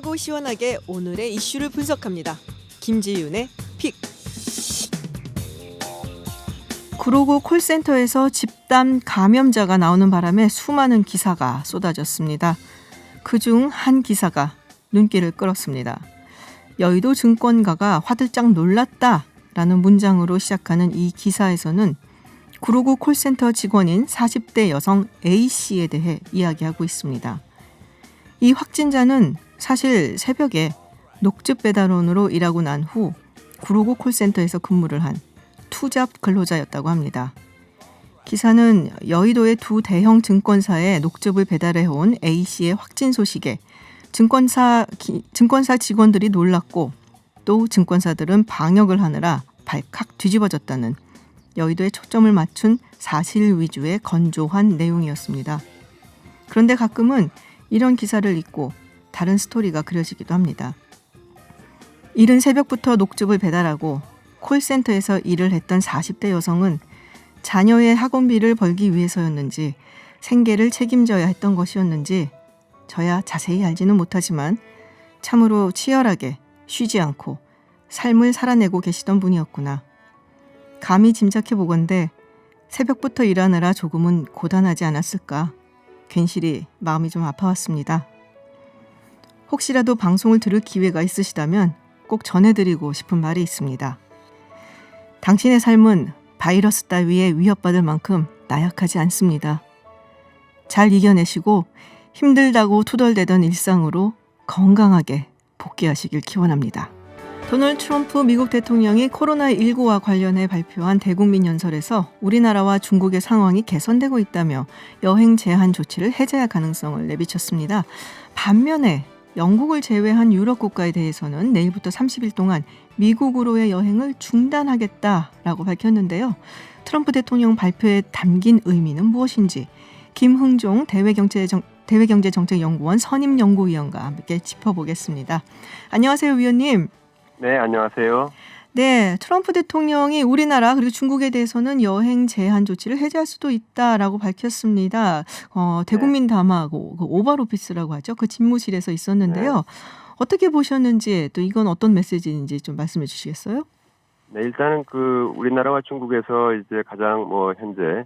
짧고 시원하게 오늘의 이슈를 분석합니다. 김지윤의 픽. 구로구 콜센터에서 집단 감염자가 나오는 바람에 수많은 기사가 쏟아졌습니다. 그중 한 기사가 눈길을 끌었습니다. 여의도 증권가가 화들짝 놀랐다라는 문장으로 시작하는 이 기사에서는 구로구 콜센터 직원인 40대 여성 A씨에 대해 이야기하고 있습니다. 이 확진자는 사실 새벽에 녹즙 배달원으로 일하고 난 후 구로구 콜센터에서 근무를 한 투잡 근로자였다고 합니다. 기사는 여의도의 두 대형 증권사에 녹즙을 배달해온 A씨의 확진 소식에 증권사 직원들이 놀랐고 또 증권사들은 방역을 하느라 발칵 뒤집어졌다는 여의도에 초점을 맞춘 사실 위주의 건조한 내용이었습니다. 그런데 가끔은 이런 기사를 읽고 다른 스토리가 그려지기도 합니다. 이른 새벽부터 녹즙을 배달하고 콜센터에서 일을 했던 40대 여성은 자녀의 학원비를 벌기 위해서였는지 생계를 책임져야 했던 것이었는지 저야 자세히 알지는 못하지만 참으로 치열하게 쉬지 않고 삶을 살아내고 계시던 분이었구나. 감히 짐작해보건대 새벽부터 일하느라 조금은 고단하지 않았을까. 괜시리 마음이 좀 아파왔습니다. 혹시라도 방송을 들을 기회가 있으시다면 꼭 전해드리고 싶은 말이 있습니다. 당신의 삶은 바이러스 따위에 위협받을 만큼 나약하지 않습니다. 잘 이겨내시고 힘들다고 투덜대던 일상으로 건강하게 복귀하시길 기원합니다. 도널드 트럼프 미국 대통령이 코로나19와 관련해 발표한 대국민 연설에서 우리나라와 중국의 상황이 개선되고 있다며 여행 제한 조치를 해제할 가능성을 내비쳤습니다. 반면에 영국을 제외한 유럽 국가에 대해서는 내일부터 30일 동안 미국으로의 여행을 중단하겠다라고 밝혔는데요. 트럼프 대통령 발표에 담긴 의미는 무엇인지 김흥종 대외경제정책연구원 선임연구위원과 함께 짚어보겠습니다. 안녕하세요, 위원님. 네, 안녕하세요. 네, 트럼프 대통령이 우리나라 그리고 중국에 대해서는 여행 제한 조치를 해제할 수도 있다라고 밝혔습니다. 대국민 담화하고 그 오발 오피스라고 하죠. 그 집무실에서 있었는데요. 네. 어떻게 보셨는지 또 이건 어떤 메시지인지 좀 말씀해 주시겠어요? 네, 일단은 우리나라와 중국에서 이제 가장 현재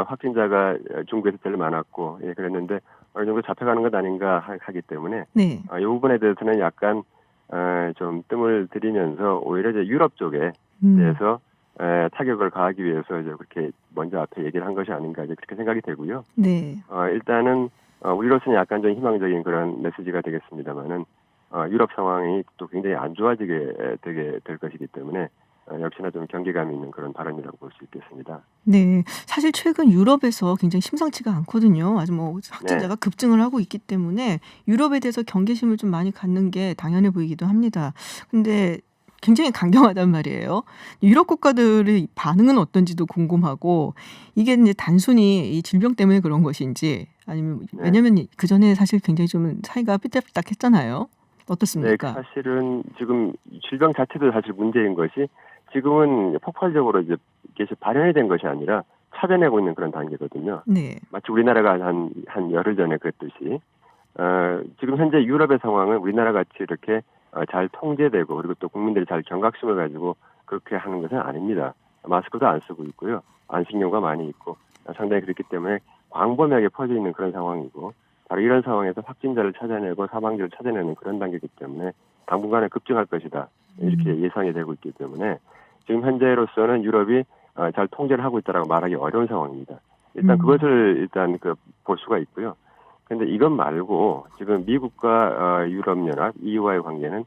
확진자가 중국에서 제일 많았고, 그랬는데 어느 정도 잡혀가는 것 아닌가 하기 때문에 네. 이 부분에 대해서는 약간 좀 뜸을 들이면서 오히려 이제 유럽 쪽에 대해서 타격을 가하기 위해서 이제 그렇게 먼저 앞에 얘기를 한 것이 아닌가 이제 그렇게 생각이 되고요. 네. 일단은 우리로서는 약간 좀 희망적인 그런 메시지가 되겠습니다만은 유럽 상황이 또 굉장히 안 좋아지게 되게 될 것이기 때문에 역시나 좀 경계감이 있는 그런 발언이라고 볼 수 있겠습니다. 네, 사실 최근 유럽에서 굉장히 심상치가 않거든요. 아주 확진자가 급증을 하고 있기 때문에 유럽에 대해서 경계심을 좀 많이 갖는 게 당연해 보이기도 합니다. 근데 굉장히 강경하단 말이에요. 유럽 국가들의 반응은 어떤지도 궁금하고 이게 이제 단순히 이 질병 때문에 그런 것인지 아니면 왜냐면 그 전에 사실 굉장히 좀 사이가 삐딱삐딱했잖아요. 어떻습니까? 네, 사실은 지금 질병 자체도 사실 문제인 것이 지금은 폭발적으로 이제 이게 발현이 된 것이 아니라 찾아내고 있는 그런 단계거든요. 네. 마치 마치 우리나라가 한 열흘 전에 그랬듯이 지금 현재 유럽의 상황은 우리나라 같이 이렇게 잘 통제되고 그리고 또 국민들이 잘 경각심을 가지고 그렇게 하는 것은 아닙니다. 마스크도 안 쓰고 있고요. 안식료가 많이 있고 상당히 그렇기 때문에 광범위하게 퍼져 있는 그런 상황이고 바로 이런 상황에서 확진자를 찾아내고 사망자를 찾아내는 그런 단계이기 때문에 당분간에 급증할 것이다. 이렇게 예상이 되고 있기 때문에 지금 현재로서는 유럽이 잘 통제를 하고 있다라고 말하기 어려운 상황입니다. 일단 그것을 볼 수가 있고요. 그런데 이것 말고 지금 미국과 유럽연합 EU와의 관계는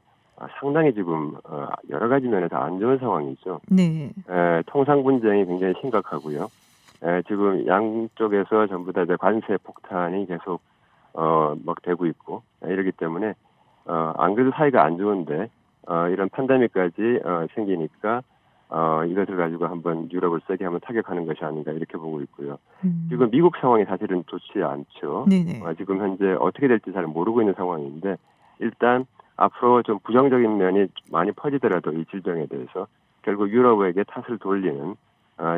상당히 지금 여러 가지 면에서 안 좋은 상황이죠. 네. 통상 분쟁이 굉장히 심각하고요. 지금 양쪽에서 전부 다 이제 관세 폭탄이 계속 되고 있고 이러기 때문에 안 그래도 사이가 안 좋은데 이런 팬데믹까지 생기니까 이것을 가지고 한번 유럽을 세게 한번 타격하는 것이 아닌가 이렇게 보고 있고요. 지금 미국 상황이 사실은 좋지 않죠. 네네. 지금 현재 어떻게 될지 잘 모르고 있는 상황인데 일단 앞으로 좀 부정적인 면이 많이 퍼지더라도 이 질병에 대해서 결국 유럽에게 탓을 돌리는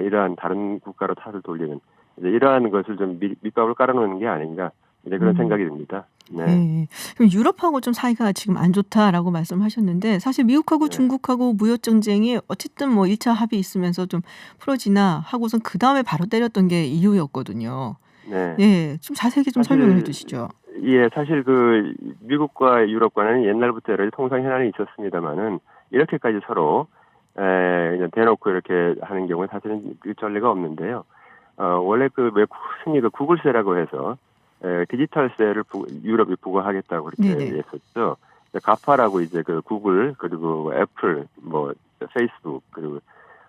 이러한 다른 국가로 탓을 돌리는 이제 이러한 것을 좀 밑밥을 깔아놓는 게 아닌가 이제 그런 생각이 듭니다. 네. 예. 그럼 유럽하고 좀 사이가 지금 안 좋다라고 말씀하셨는데 사실 미국하고 네. 중국하고 무역 전쟁이 어쨌든 뭐 1차 합의 있으면서 좀 풀어지나 하고선 그다음에 바로 때렸던 게 EU였거든요. 네. 예. 좀 자세하게 좀 설명을 해 주시죠. 사실 그 미국과 유럽과는 옛날부터 여러 가지 통상 현안이 있었습니다만은 이렇게까지 서로 그냥 대놓고 이렇게 하는 경우는 사실은 그 전례가 없는데요. 원래 흔히 그 구글세라고 해서 디지털세를 유럽이 부과하겠다고 그렇게 네네. 했었죠. 가파라고 이제 그 구글 그리고 애플 뭐 페이스북 그리고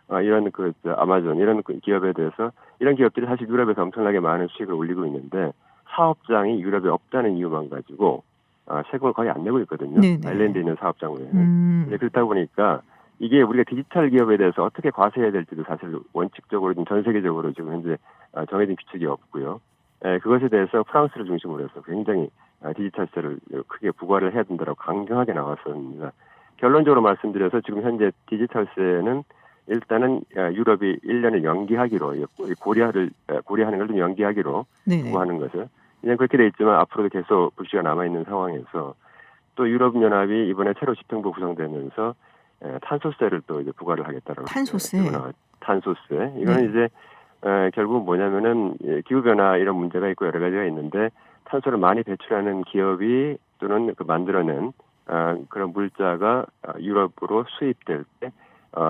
이런 아마존 이런 기업에 대해서 이런 기업들이 사실 유럽에서 엄청나게 많은 수익을 올리고 있는데 사업장이 유럽에 없다는 이유만 가지고 세금을 거의 안 내고 있거든요. 네네. 아일랜드에 있는 사업장 외에는. 이제 그렇다 보니까 이게 우리가 디지털 기업에 대해서 어떻게 과세해야 될지도 사실 원칙적으로 전 세계적으로 지금 현재 정해진 규칙이 없고요. 그것에 대해서 프랑스를 중심으로 해서 굉장히 디지털세를 크게 부과를 해야 된다고 강경하게 나왔습니다. 결론적으로 말씀드려서 지금 현재 디지털세는 일단은 유럽이 1년을 연기하기로 고려하는 걸 좀 연기하기로 네네. 부과하는 것을 그냥 그렇게 돼 있지만 앞으로도 계속 불씨가 남아 있는 상황에서 또 유럽 연합이 이번에 새로 집행부 구성되면서 탄소세를 또 이제 부과를 하겠다라고 탄소세. 탄소세 이거는 네. 이제 결국 뭐냐면은 기후 변화 이런 문제가 있고 여러 가지가 있는데 탄소를 많이 배출하는 기업이 또는 만들어낸 그런 물자가 유럽으로 수입될 때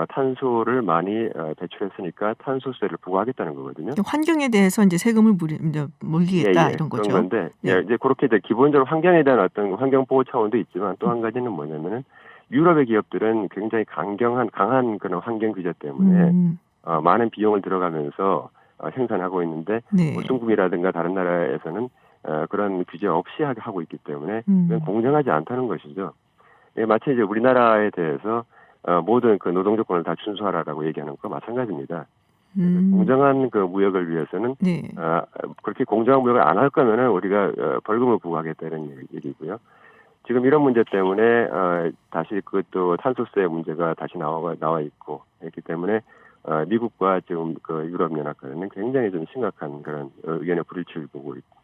탄소를 많이 배출했으니까 탄소세를 부과하겠다는 거거든요. 환경에 대해서 이제 세금을 이제 물리겠다 이런 그런 거죠. 건데 네. 이제 그렇게 이제 기본적으로 환경에 대한 어떤 환경 보호 차원도 있지만 또 한 가지는 뭐냐면은 유럽의 기업들은 굉장히 강한 그런 환경 규제 때문에 많은 비용을 들어가면서 생산하고 있는데 네. 뭐 중국이라든가 다른 나라에서는 그런 규제 없이 하고 있기 때문에 음. 그건 공정하지 않다는 것이죠. 마치 이제 우리나라에 대해서 모든 그 노동 조건을 다 준수하라라고 얘기하는 것과 마찬가지입니다. 공정한 그 무역을 위해서는 네. 그렇게 공정한 무역을 안 할 거면은 우리가 벌금을 부과하겠다는 얘기고요. 지금 이런 문제 때문에 다시 그것도 탄소세 문제가 다시 나와 있고 있기 때문에 미국과 지금 그 유럽연합과는 굉장히 좀 심각한 그런 의견의 불일치를 보고 있고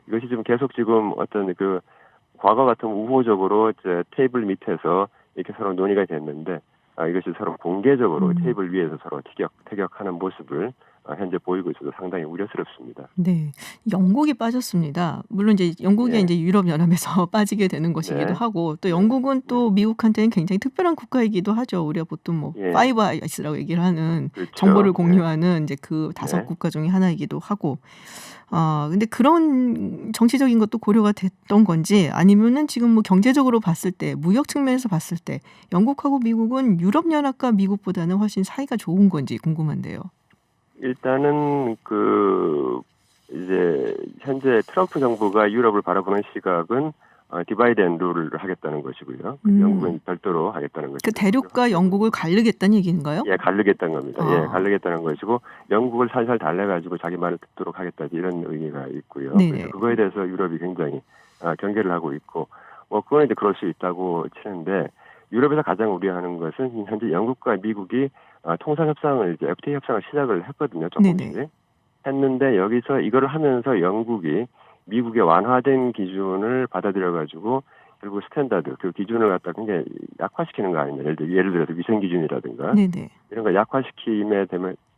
이것이 지금 계속 지금 어떤 그 과거 같으면 우호적으로 테이블 밑에서 이렇게 서로 논의가 됐는데 이것이 서로 공개적으로 테이블 위에서 서로 태격하는 모습을 현재 보이고 있어서 상당히 우려스럽습니다. 네. 영국이 빠졌습니다. 물론 이제 영국이 예. 이제 유럽 연합에서 빠지게 되는 것이기도 네. 하고 또 네. 영국은 네. 또 미국한테는 굉장히 특별한 국가이기도 하죠. 우리가 보통 뭐 예. 파이브 아이스라고 얘기를 하는 그렇죠. 정보를 네. 공유하는 이제 그 5 네. 국가 중에 하나이기도 하고. 근데 그런 정치적인 것도 고려가 됐던 건지 아니면은 지금 뭐 경제적으로 봤을 때 무역 측면에서 봤을 때 영국하고 미국은 유럽 연합과 미국보다는 훨씬 사이가 좋은 건지 궁금한데요. 일단은 이제 현재 트럼프 정부가 유럽을 바라보는 시각은 디바이드 앤 룰을 하겠다는 것이고요. 영국은 별도로 하겠다는 것이고. 그 대륙과 영국을 가르겠다는 얘기인가요? 예, 가르겠다는 겁니다. 아. 예, 가르겠다는 것이고 영국을 살살 달래가지고 자기 말을 듣도록 하겠다 이런 의미가 있고요. 네네. 그래서 그거에 대해서 유럽이 굉장히 경계를 하고 있고 그건 이제 그럴 수 있다고 치는데 유럽에서 가장 우려하는 것은 현재 영국과 미국이 통상 협상을 이제 FTA 협상을 시작을 했거든요. 조금씩 네네. 했는데 여기서 이거를 하면서 영국이 미국의 완화된 기준을 받아들여가지고 결국 스탠다드 그 기준을 갖다 굉장히 약화시키는 거 아닙니까? 예를 들어서 위생 기준이라든가 네네. 이런 거 약화시킴에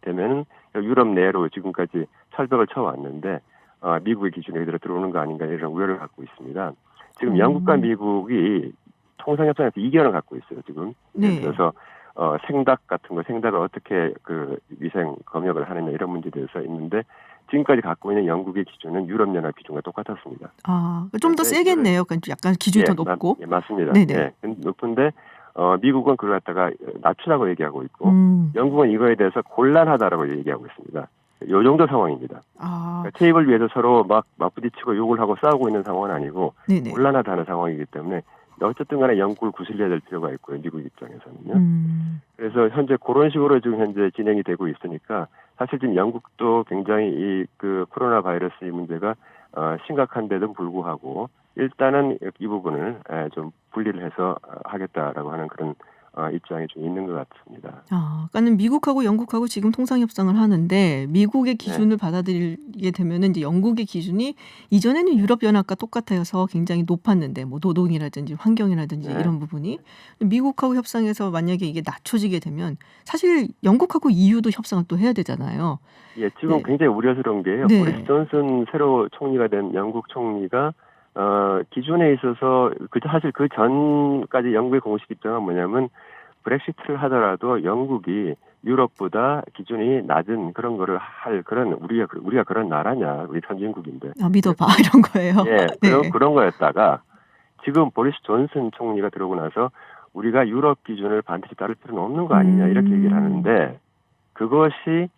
되면은 유럽 내로 지금까지 철벽을 쳐왔는데 미국의 기준에 그대로 들어오는 거 아닌가 이런 우려를 갖고 있습니다. 지금 영국과 미국이 통상협상에서 이견을 갖고 있어요. 지금 네. 예를 들어서 생닭 같은 거 생닭을 어떻게 그 위생 검역을 하느냐 이런 문제에 대해서 있는데 지금까지 갖고 있는 영국의 기준은 유럽연합 기준과 똑같았습니다. 좀 더 그런데 세겠네요. 그러니까 약간 기준이 더 높고. 맞습니다. 네네. 예, 높은데 미국은 그걸 갖다가 낮추라고 얘기하고 있고 영국은 이거에 대해서 곤란하다라고 얘기하고 있습니다. 요 정도 상황입니다. 그러니까 테이블 위에서 서로 막 맞부딪히고 욕을 하고 싸우고 있는 상황은 아니고 네네. 곤란하다는 상황이기 때문에 어쨌든 간에 영국을 구슬려야 될 필요가 있고요. 미국 입장에서는요. 그래서 현재 그런 식으로 지금 현재 진행이 되고 있으니까 사실 지금 영국도 굉장히 이 코로나 바이러스 이 문제가 심각한데도 불구하고 일단은 이 부분을 좀 분리를 해서 하겠다라고 하는 그런 입장이 좀 있는 것 같습니다. 그러니까는 미국하고 영국하고 지금 통상 협상을 하는데 미국의 네. 기준을 받아들이게 되면은 이제 영국의 기준이 이전에는 유럽 연합과 똑같아서 굉장히 높았는데 뭐 노동이라든지 환경이라든지 네. 이런 부분이 미국하고 협상해서 만약에 이게 낮춰지게 되면 사실 영국하고 EU도 협상을 또 해야 되잖아요. 예, 지금 네. 굉장히 우려스러운 게요. 네. 보리스 존슨 새로 총리가 된 영국 총리가 기준에 있어서 사실 그 전까지 영국의 공식 입장은 뭐냐면 브렉시트를 하더라도 영국이 유럽보다 기준이 낮은 그런 거를 할 그런 우리가 그런 나라냐, 우리 선진국인데. 믿어봐 이런 거예요. 예, 네. 그런 거였다가 지금 보리스 존슨 총리가 들어오고 나서 우리가 유럽 기준을 반드시 따를 필요는 없는 거 아니냐 이렇게 얘기를 하는데 그것이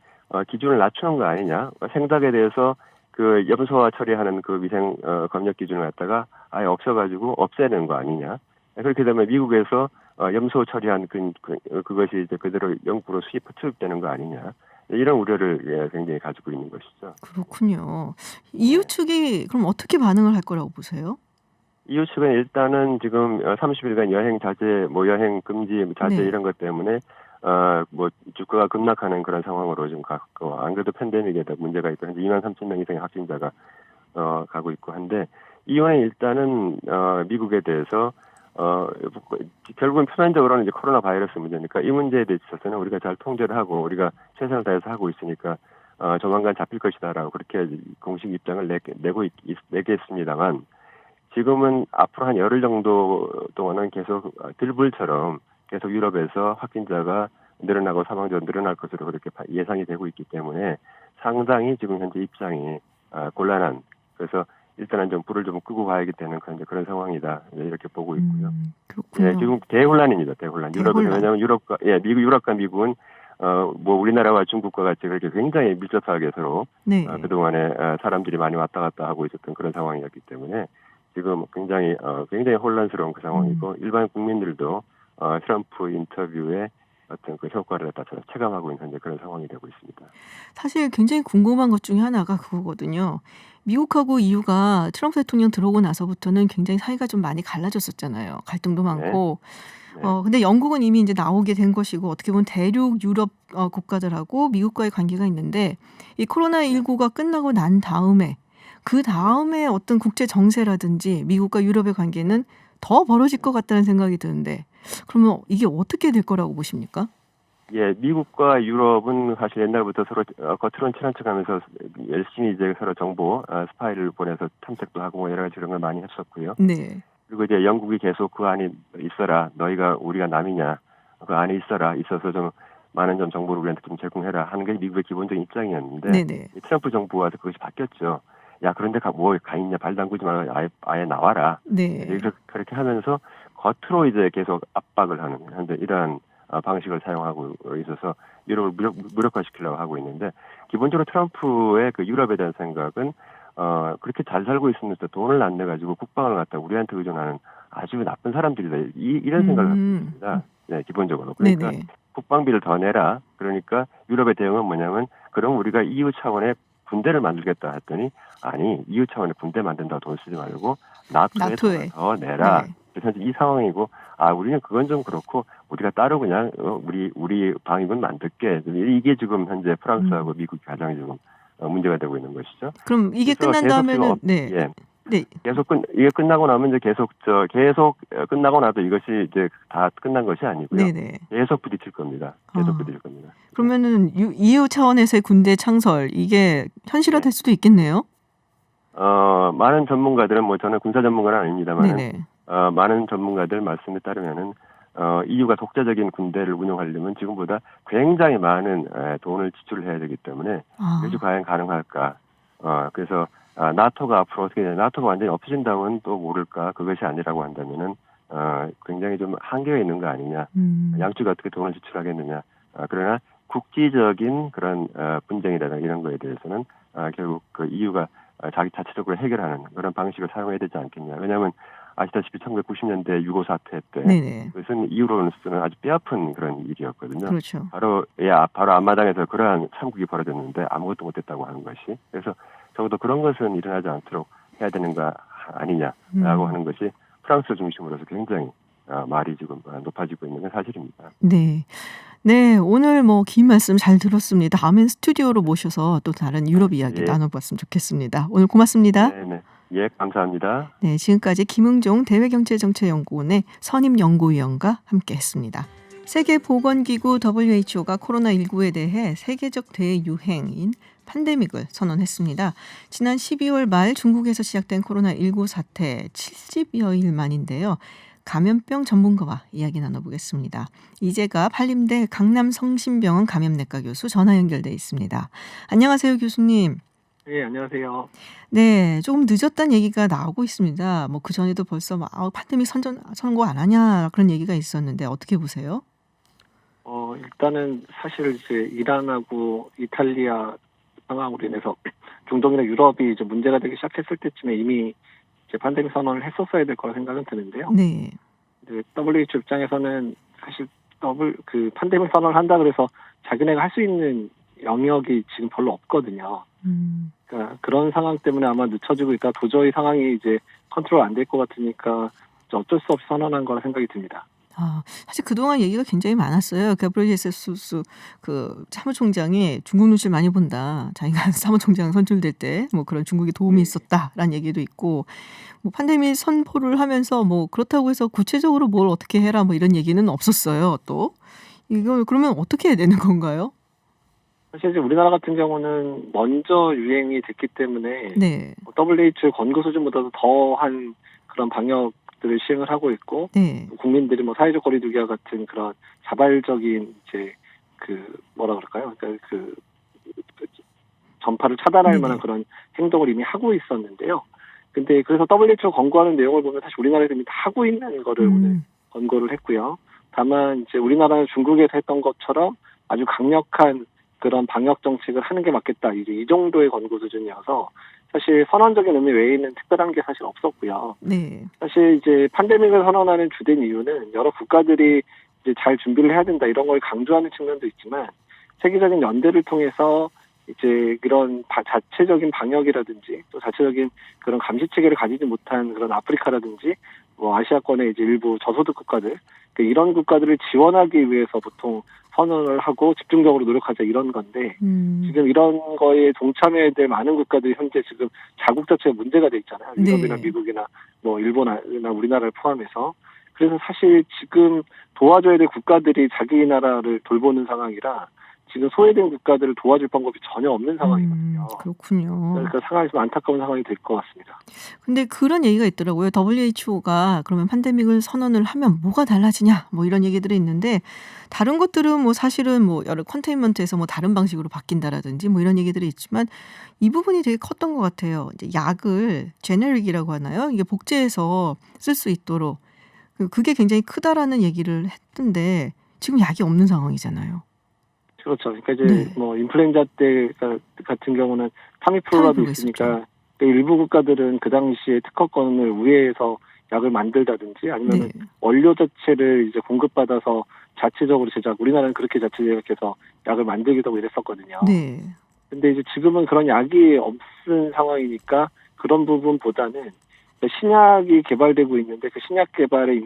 기준을 낮추는 거 아니냐. 생닭에 대해서 그 염소화 처리하는 그 위생 검역 기준을 갖다가 아예 없애가지고 없애는 거 아니냐. 그렇게 되면 미국에서 염소 처리한 그것이 이제 그대로 영국으로 수입되는 거 아니냐. 이런 우려를 굉장히 가지고 있는 것이죠. 그렇군요. EU 측이 그럼 어떻게 반응을 할 거라고 보세요? EU 측은 일단은 지금 30일간 여행 자제, 여행 금지 자제 네. 이런 것 때문에 주가가 급락하는 그런 상황으로 좀 갔고, 안 그래도 팬데믹에다 문제가 있고, 현재 2만 3천 명 이상의 확진자가, 가고 있고 한데, 이번에 일단은, 미국에 대해서, 결국은 표면적으로는 이제 코로나 바이러스 문제니까 이 문제에 대해서는 우리가 잘 통제를 하고, 우리가 최선을 다해서 하고 있으니까, 조만간 잡힐 것이다라고 그렇게 공식 입장을 내겠습니다만, 지금은 앞으로 한 열흘 정도 동안은 계속 들불처럼 계속 유럽에서 확진자가 늘어나고 사망자가 늘어날 것으로 그렇게 예상이 되고 있기 때문에 상당히 지금 현재 입장이 곤란한, 그래서 일단은 좀 불을 좀 끄고 가야겠 되는 그런 상황이다 이렇게 보고 있고요. 그렇군요. 예, 지금 대혼란입니다. 대혼란. 유럽은 왜냐하면 유럽과 미국은 우리나라와 중국과 같이 그렇게 굉장히 밀접하게 서로 네. 그동안에 사람들이 많이 왔다 갔다 하고 있었던 그런 상황이었기 때문에 지금 굉장히 혼란스러운 그 상황이고 일반 국민들도 트럼프 인터뷰에 어떤 그 효과를 갖다 체감하고 있는 현재 그런 상황이 되고 있습니다. 사실 굉장히 궁금한 것 중에 하나가 그거거든요. 미국하고 EU가 트럼프 대통령 들어오고 나서부터는 굉장히 사이가 좀 많이 갈라졌었잖아요. 갈등도 많고. 네. 근데 영국은 이미 이제 나오게 된 것이고 어떻게 보면 대륙 유럽 국가들하고 미국과의 관계가 있는데 이 코로나19가 끝나고 난 다음에 그 다음에 어떤 국제 정세라든지 미국과 유럽의 관계는 더 벌어질 것 같다는 생각이 드는데 그러면 이게 어떻게 될 거라고 보십니까? 예, 미국과 유럽은 사실 옛날부터 서로 겉으로는 친한 척하면서 열심히 이제 서로 정보 스파이를 보내서 탐색도 하고 여러 가지 그런 걸 많이 했었고요. 네. 그리고 이제 영국이 계속 그 안에 있어라. 우리가 남이냐. 그 안에 있어서 좀 많은 좀 정보를 우리한테 좀 제공해라 하는 게 미국의 기본적인 입장이었는데 네네. 트럼프 정부가 와서 그것이 바뀌었죠. 야, 그런데 가 있냐. 발 담그지 말고 아예 나와라. 네. 그렇게 하면서 겉으로 이제 계속 압박을 하는 현재 이러한 방식을 사용하고 있어서 유럽을 무력화시키려고 하고 있는데 기본적으로 트럼프의 그 유럽에 대한 생각은 그렇게 잘 살고 있으면서 돈을 안 내가지고 국방을 갖다 우리한테 의존하는 아주 나쁜 사람들이다. 이런 생각을 갖고 있습니다. 네, 기본적으로. 그러니까 네네. 국방비를 더 내라. 그러니까 유럽의 대응은 뭐냐면 그럼 우리가 EU 차원의 군대를 만들겠다 했더니 아니 EU 차원의 군대 만든다고 돈 쓰지 말고 나토에 돈을 더 내라. 네. 그래서 이 상황이고 우리는 그건 좀 그렇고 우리가 따로 그냥 우리 방위군 만들게. 이게 지금 현재 프랑스하고 미국이 가장 지금 문제가 되고 있는 것이죠. 그럼 이게 끝난 다음에는 네. 예. 네. 이게 끝나고 나면 이제 계속 끝나고 나도 이것이 이제 다 끝난 것이 아니고요. 네네. 계속 부딪힐 겁니다. 계속 부딪힐 겁니다. 그러면은 EU 차원에서의 군대 창설 이게 현실화될 수도 있겠네요. 많은 전문가들은 저는 군사 전문가는 아닙니다만 네네. 많은 전문가들 말씀에 따르면은 EU가 독자적인 군대를 운영하려면 지금보다 굉장히 많은 돈을 지출을 해야 되기 때문에 이것이 과연 가능할까? 그래서 나토가 앞으로 어떻게 되냐? 나토가 완전히 없어진다면 또 모를까? 그것이 아니라고 한다면은 굉장히 좀 한계가 있는 거 아니냐? 양쪽이 어떻게 돈을 지출하겠느냐? 그러나 국지적인 그런 분쟁이라든가 이런 거에 대해서는 결국 그 EU가 자기 자체적으로 해결하는 그런 방식을 사용해야 되지 않겠냐? 왜냐하면 아시다시피 1990년대 유고 사태 때 네네. 그것은 EU로서는 아주 뼈아픈 그런 일이었거든요. 그렇죠. 바로 앞마당에서 그러한 참국이 벌어졌는데 아무것도 못했다고 하는 것이. 그래서 적어도 그런 것은 일어나지 않도록 해야 되는 거 아니냐라고 하는 것이 프랑스 중심으로서 굉장히 말이 지금 높아지고 있는 건 사실입니다. 네. 네, 오늘 뭐 긴 말씀 잘 들었습니다. 다음엔 스튜디오로 모셔서 또 다른 유럽 이야기 예. 나눠봤으면 좋겠습니다. 오늘 고맙습니다. 네네. 예, 감사합니다. 네, 지금까지 김응종 대외경제정책연구원의 선임 연구위원과 함께했습니다. 세계보건기구 WHO가 코로나19에 대해 세계적 대유행인 팬데믹을 선언했습니다. 지난 12월 말 중국에서 시작된 코로나19 사태 70여일 만인데요. 감염병 전문가와 이야기 나눠보겠습니다. 이재갑 한림대 강남성심병원 감염내과 교수 전화 연결돼 있습니다. 안녕하세요, 교수님. 네, 안녕하세요. 네, 조금 늦었다는 얘기가 나오고 있습니다. 뭐 그전에도 벌써 막 팬데믹 선고 안 하냐 그런 얘기가 있었는데 어떻게 보세요? 일단은 사실 이제 이란하고 이탈리아 상황으로 인해서 중동이나 유럽이 이제 문제가 되기 시작했을 때쯤에 이미 이제 팬데믹 선언을 했었어야 될 거라 생각은 드는데요. 네. 이제 WHO 입장에서는 사실 그 팬데믹 선언을 한다 그래서 자기네가 할 수 있는 영역이 지금 별로 없거든요. 그러니까 그런 상황 때문에 아마 늦춰지고 있다. 도저히 상황이 이제 컨트롤 안 될 것 같으니까 어쩔 수 없이 선언한 거라 생각이 듭니다. 사실 그동안 얘기가 굉장히 많았어요. 가브리엘세수스 그 사무총장이 중국 눈치를 많이 본다. 자기가 사무총장 선출될 때 뭐 그런 중국의 도움이 있었다라는 얘기도 있고, 뭐 팬데믹 선포를 하면서 뭐 그렇다고 해서 구체적으로 뭘 어떻게 해라 뭐 이런 얘기는 없었어요. 또 이거 그러면 어떻게 해야 되는 건가요? 사실 이제 우리나라 같은 경우는 먼저 유행이 됐기 때문에 네. WHO 권고 수준보다도 더한 그런 방역들을 시행을 하고 있고, 네. 국민들이 뭐 사회적 거리두기와 같은 그런 자발적인 이제 뭐라 그럴까요? 그러니까 전파를 차단할 네네. 만한 그런 행동을 이미 하고 있었는데요. 근데 그래서 WHO 권고하는 내용을 보면 사실 우리나라에서 이미 다 하고 있는 거를 오늘 권고를 했고요. 다만 이제 우리나라는 중국에서 했던 것처럼 아주 강력한 그런 방역 정책을 하는 게 맞겠다. 이제 이 정도의 권고 수준이어서 사실 선언적인 의미 외에는 특별한 게 사실 없었고요. 네. 사실 이제 팬데믹을 선언하는 주된 이유는 여러 국가들이 이제 잘 준비를 해야 된다 이런 걸 강조하는 측면도 있지만 세계적인 연대를 통해서 이제 그런 자체적인 방역이라든지 또 자체적인 그런 감시 체계를 가지지 못한 그런 아프리카라든지 뭐 아시아권의 이제 일부 저소득 국가들 이런 국가들을 지원하기 위해서 보통 선언을 하고 집중적으로 노력하자 이런 건데 지금 이런 거에 동참해야 될 많은 국가들이 현재 지금 자국 자체가 문제가 돼 있잖아요. 유럽이나 네. 미국이나 미국이나 뭐 일본이나 우리나라를 포함해서. 그래서 사실 지금 도와줘야 될 국가들이 자기 나라를 돌보는 상황이라 지금 소외된 국가들을 도와줄 방법이 전혀 없는 상황이거든요. 그렇군요. 그러니까 상황이 좀 안타까운 상황이 될 것 같습니다. 근데 그런 얘기가 있더라고요. WHO가 그러면 팬데믹을 선언을 하면 뭐가 달라지냐 뭐 이런 얘기들이 있는데 다른 것들은 뭐 사실은 뭐 여러 컨테인먼트에서 뭐 다른 방식으로 바뀐다라든지 뭐 이런 얘기들이 있지만 이 부분이 되게 컸던 것 같아요. 이제 약을 제네릭이라고 하나요? 이게 복제해서 쓸 수 있도록 그게 굉장히 크다라는 얘기를 했던데 지금 약이 없는 상황이잖아요. 그렇죠. 그러니까 이제 네. 뭐 인플루엔자 때 같은 경우는 타미플루라도 타미플루 있으니까 일부 국가들은 그 당시에 특허권을 우회해서 약을 만들다든지 아니면 네. 원료 자체를 이제 공급받아서 자체적으로 우리나라는 그렇게 자체 제작해서 약을 만들기도 하고 이랬었거든요. 네. 근데 이제 지금은 그런 약이 없는 상황이니까 그런 부분보다는 신약이 개발되고 있는데 그 신약 개발의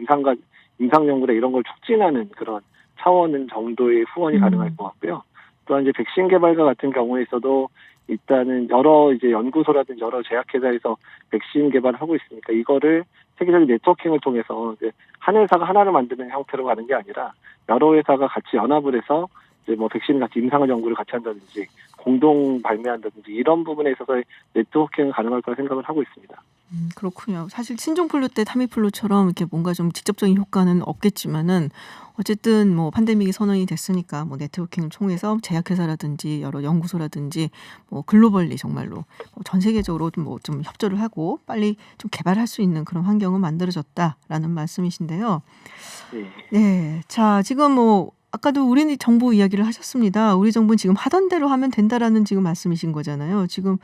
임상 연구나 이런 걸 촉진하는 그런 차원 정도의 후원이 가능할 것 같고요. 또한 이제 백신 개발과 같은 경우에서도 일단은 여러 이제 연구소라든지 여러 제약회사에서 백신 개발을 하고 있으니까 이거를 세계적인 네트워킹을 통해서 이제 한 회사가 하나를 만드는 형태로 가는 게 아니라 여러 회사가 같이 연합을 해서 이제 뭐 백신 같이 임상 연구를 같이 한다든지 공동 발매한다든지 이런 부분에 있어서의 네트워킹은 가능할 거라 생각을 하고 있습니다. 그렇군요. 사실 신종플루 때 타미플루처럼 이렇게 뭔가 좀 직접적인 효과는 없겠지만은 어쨌든 뭐 팬데믹이 선언이 됐으니까 뭐 네트워킹을 통해서 제약회사라든지 여러 연구소라든지 뭐 글로벌리 정말로 전 세계적으로 뭐 좀 협조를 하고 빨리 좀 개발할 수 있는 그런 환경은 만들어졌다라는 말씀이신데요. 네. 네, 자 지금 뭐 아까도 우리 정부 이야기를 하셨습니다. 우리 정부는 지금 하던 대로 하면 된다라는 지금 말씀이신 거잖아요. 지금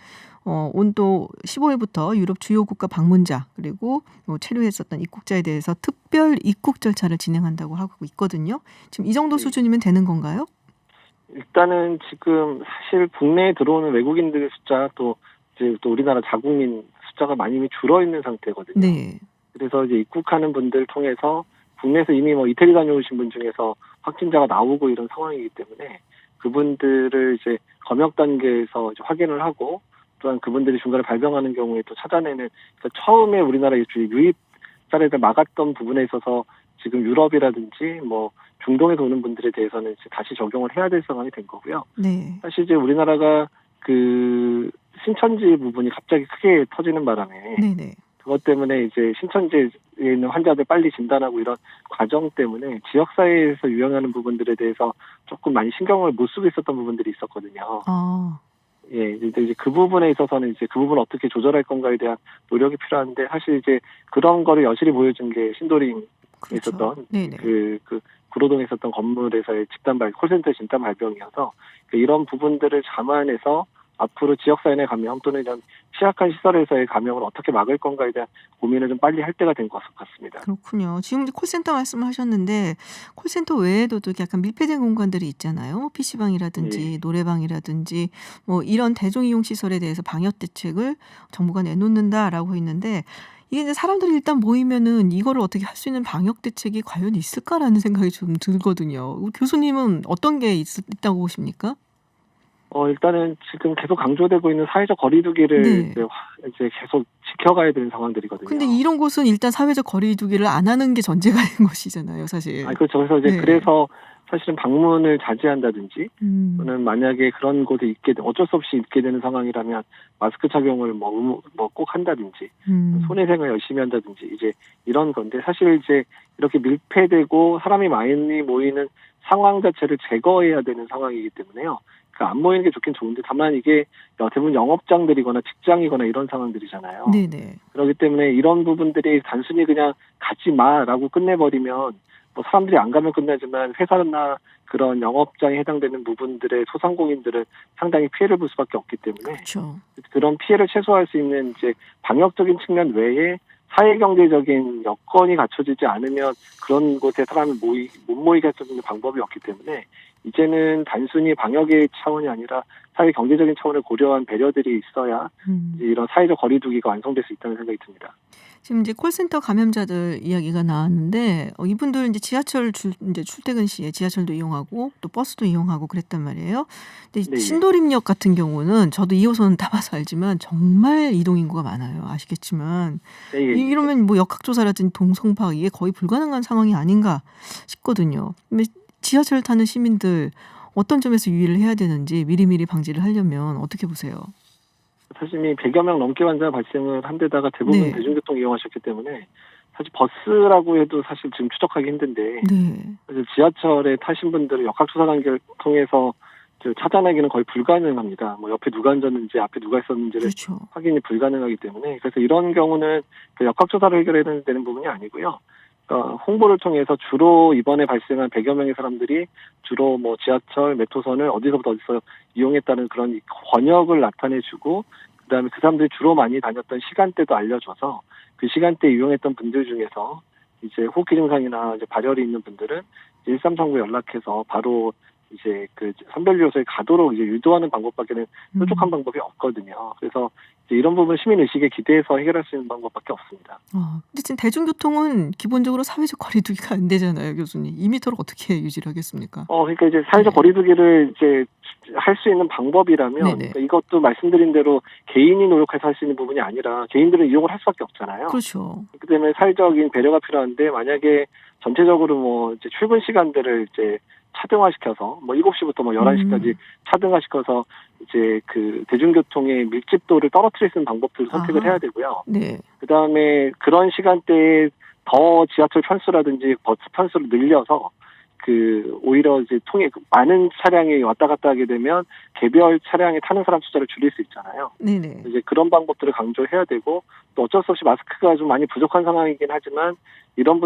온도 15일부터 유럽 주요 국가 방문자 그리고 뭐 체류했었던 입국자에 대해서 특별 입국 절차를 진행한다고 하고 있거든요. 지금 이 정도 네. 수준이면 되는 건가요? 일단은 지금 사실 국내에 들어오는 외국인들 숫자 또 이제 또 우리나라 자국민 숫자가 많이 줄어 있는 상태거든요. 네. 그래서 이제 입국하는 분들 통해서 국내에서 이미 뭐 이태리 다녀오신 분 중에서 확진자가 나오고 이런 상황이기 때문에 그분들을 이제 검역 단계에서 이제 확인을 하고 또한 그분들이 중간에 발병하는 경우에 또 찾아내는, 그러니까 처음에 우리나라에 유입 사례를 막았던 부분에 있어서 지금 유럽이라든지 뭐 중동에서 오는 분들에 대해서는 이제 다시 적용을 해야 될 상황이 된 거고요. 네. 사실 이제 우리나라가 그 신천지 부분이 갑자기 크게 터지는 바람에 네네. 그것 때문에 이제 신천지에 있는 환자들 빨리 진단하고 이런 과정 때문에 지역사회에서 유행하는 부분들에 대해서 조금 많이 신경을 못 쓰고 있었던 부분들이 있었거든요. 아, 예, 이제 그 부분에 있어서는 이제 그 부분을 어떻게 조절할 건가에 대한 노력이 필요한데, 사실 이제 그런 거를 여실히 보여준 게 신도림에 그렇죠. 있었던 네네. 그 구로동에 있었던 건물에서의 콜센터 집단 발병이어서 이런 부분들을 감안해서 앞으로 지역사회 내 감염 또는 이런 취약한 시설에서의 감염을 어떻게 막을 건가에 대한 고민을 좀 빨리 할 때가 된 것 같습니다. 그렇군요. 지금 이제 콜센터 말씀을 하셨는데 콜센터 외에도 또 약간 밀폐된 공간들이 있잖아요. PC방이라든지 노래방이라든지 뭐 이런 대중 이용 시설에 대해서 방역 대책을 정부가 내놓는다라고 했는데 이게 이제 사람들이 일단 모이면은 이거를 어떻게 할 수 있는 방역 대책이 과연 있을까라는 생각이 좀 들거든요. 우리 교수님은 어떤 게 있다고 보십니까? 일단은 지금 계속 강조되고 있는 사회적 거리두기를 네. 이제 계속 지켜가야 되는 상황들이거든요. 근데 이런 곳은 일단 사회적 거리두기를 안 하는 게 전제가 된 것이잖아요, 사실. 그렇죠. 그래서 이제 네. 그래서 사실은 방문을 자제한다든지 음. 또는 만약에 그런 곳에 어쩔 수 없이 있게 되는 상황이라면 마스크 착용을 꼭 한다든지 손위생을 열심히 한다든지 이제 이런 건데, 사실 이제 이렇게 밀폐되고 사람이 많이 모이는 상황 자체를 제거해야 되는 상황이기 때문에요. 그러니까 안 모이는 게 좋긴 좋은데 다만 이게 대부분 영업장들이거나 직장이거나 이런 상황들이잖아요. 네네. 그렇기 때문에 이런 부분들이 단순히 그냥 가지 마라고 끝내버리면 뭐 사람들이 안 가면 끝나지만 회사나 그런 영업장에 해당되는 부분들의 소상공인들은 상당히 피해를 볼 수밖에 없기 때문에 그렇죠. 그런 피해를 최소화할 수 있는 이제 방역적인 측면 외에 사회경제적인 여건이 갖춰지지 않으면 그런 곳에 사람이 못 모이게 할 수 있는 방법이 없기 때문에 이제는 단순히 방역의 차원이 아니라 사회경제적인 차원을 고려한 배려들이 있어야 이제 이런 사회적 거리두기가 완성될 수 있다는 생각이 듭니다. 지금 이제 콜센터 감염자들 이야기가 나왔는데 이분들 이제 지하철 이제 출퇴근 시에 지하철도 이용하고 또 버스도 이용하고 그랬단 말이에요. 근데 네. 신도림역 같은 경우는 저도 2호선 타봐서 알지만 정말 이동 인구가 많아요. 아시겠지만 네. 이러면 뭐 역학조사라든지 동성파악 이게 거의 불가능한 상황이 아닌가 싶거든요. 근데 지하철 타는 시민들 어떤 점에서 유의를 해야 되는지 미리미리 방지를 하려면 어떻게 보세요? 사실 100여 명 넘게 환자가 발생을 한 데다가 대부분 네. 대중교통 이용하셨기 때문에 사실 버스라고 해도 사실 지금 추적하기 힘든데 네. 사실 지하철에 타신 분들을 역학조사 단계를 통해서 찾아내기는 거의 불가능합니다. 뭐 옆에 누가 앉았는지 앞에 누가 있었는지를 그렇죠. 확인이 불가능하기 때문에, 그래서 이런 경우는 역학조사를 해결해야 되는 부분이 아니고요. 홍보를 통해서 주로 이번에 발생한 100여 명의 사람들이 주로 뭐 지하철, 메트로선을 어디서부터 어디서 이용했다는 그런 권역을 나타내주고, 그다음에 그 사람들이 주로 많이 다녔던 시간대도 알려줘서 그 시간대에 이용했던 분들 중에서 이제 호흡기 증상이나 이제 발열이 있는 분들은 1339 연락해서 바로 이제 그 선별요소에 가도록 이제 유도하는 방법밖에는 뾰족한 방법이 없거든요. 그래서 이제 이런 부분 시민 의식에 기대해서 해결할 수 있는 방법밖에 없습니다. 근데 지금 대중교통은 기본적으로 사회적 거리두기가 안 되잖아요, 교수님. 2m를 어떻게 유지를 하겠습니까? 그러니까 이제 사회적 거리두기를 이제 할 수 있는 방법이라면 그러니까 이것도 말씀드린 대로 개인이 노력해서 할 수 있는 부분이 아니라 개인들은 이용을 할 수밖에 없잖아요. 그렇죠. 그렇기 때문에 사회적인 배려가 필요한데, 만약에 전체적으로 뭐 이제 출근 시간들을 이제 차등화시켜서 뭐 7시부터 뭐 11시까지 차등화시켜서 이제 그 대중교통의 밀집도를 떨어뜨릴 수 있는 방법들을 선택을 해야 되고요. 네. 그다음에 그런 시간대에 더 지하철 편수라든지 버스 편수를 늘려서 오히려 이제 많은 차량이 왔다 갔다 하게 되면 개별 차량에 타는 사람 숫자를 줄일 수 있잖아요. 네네. 이제 그런 방법들을 강조해야 되고, 또 어쩔 수 없이 마스크가 좀 많이 부족한 상황이긴 하지만 이런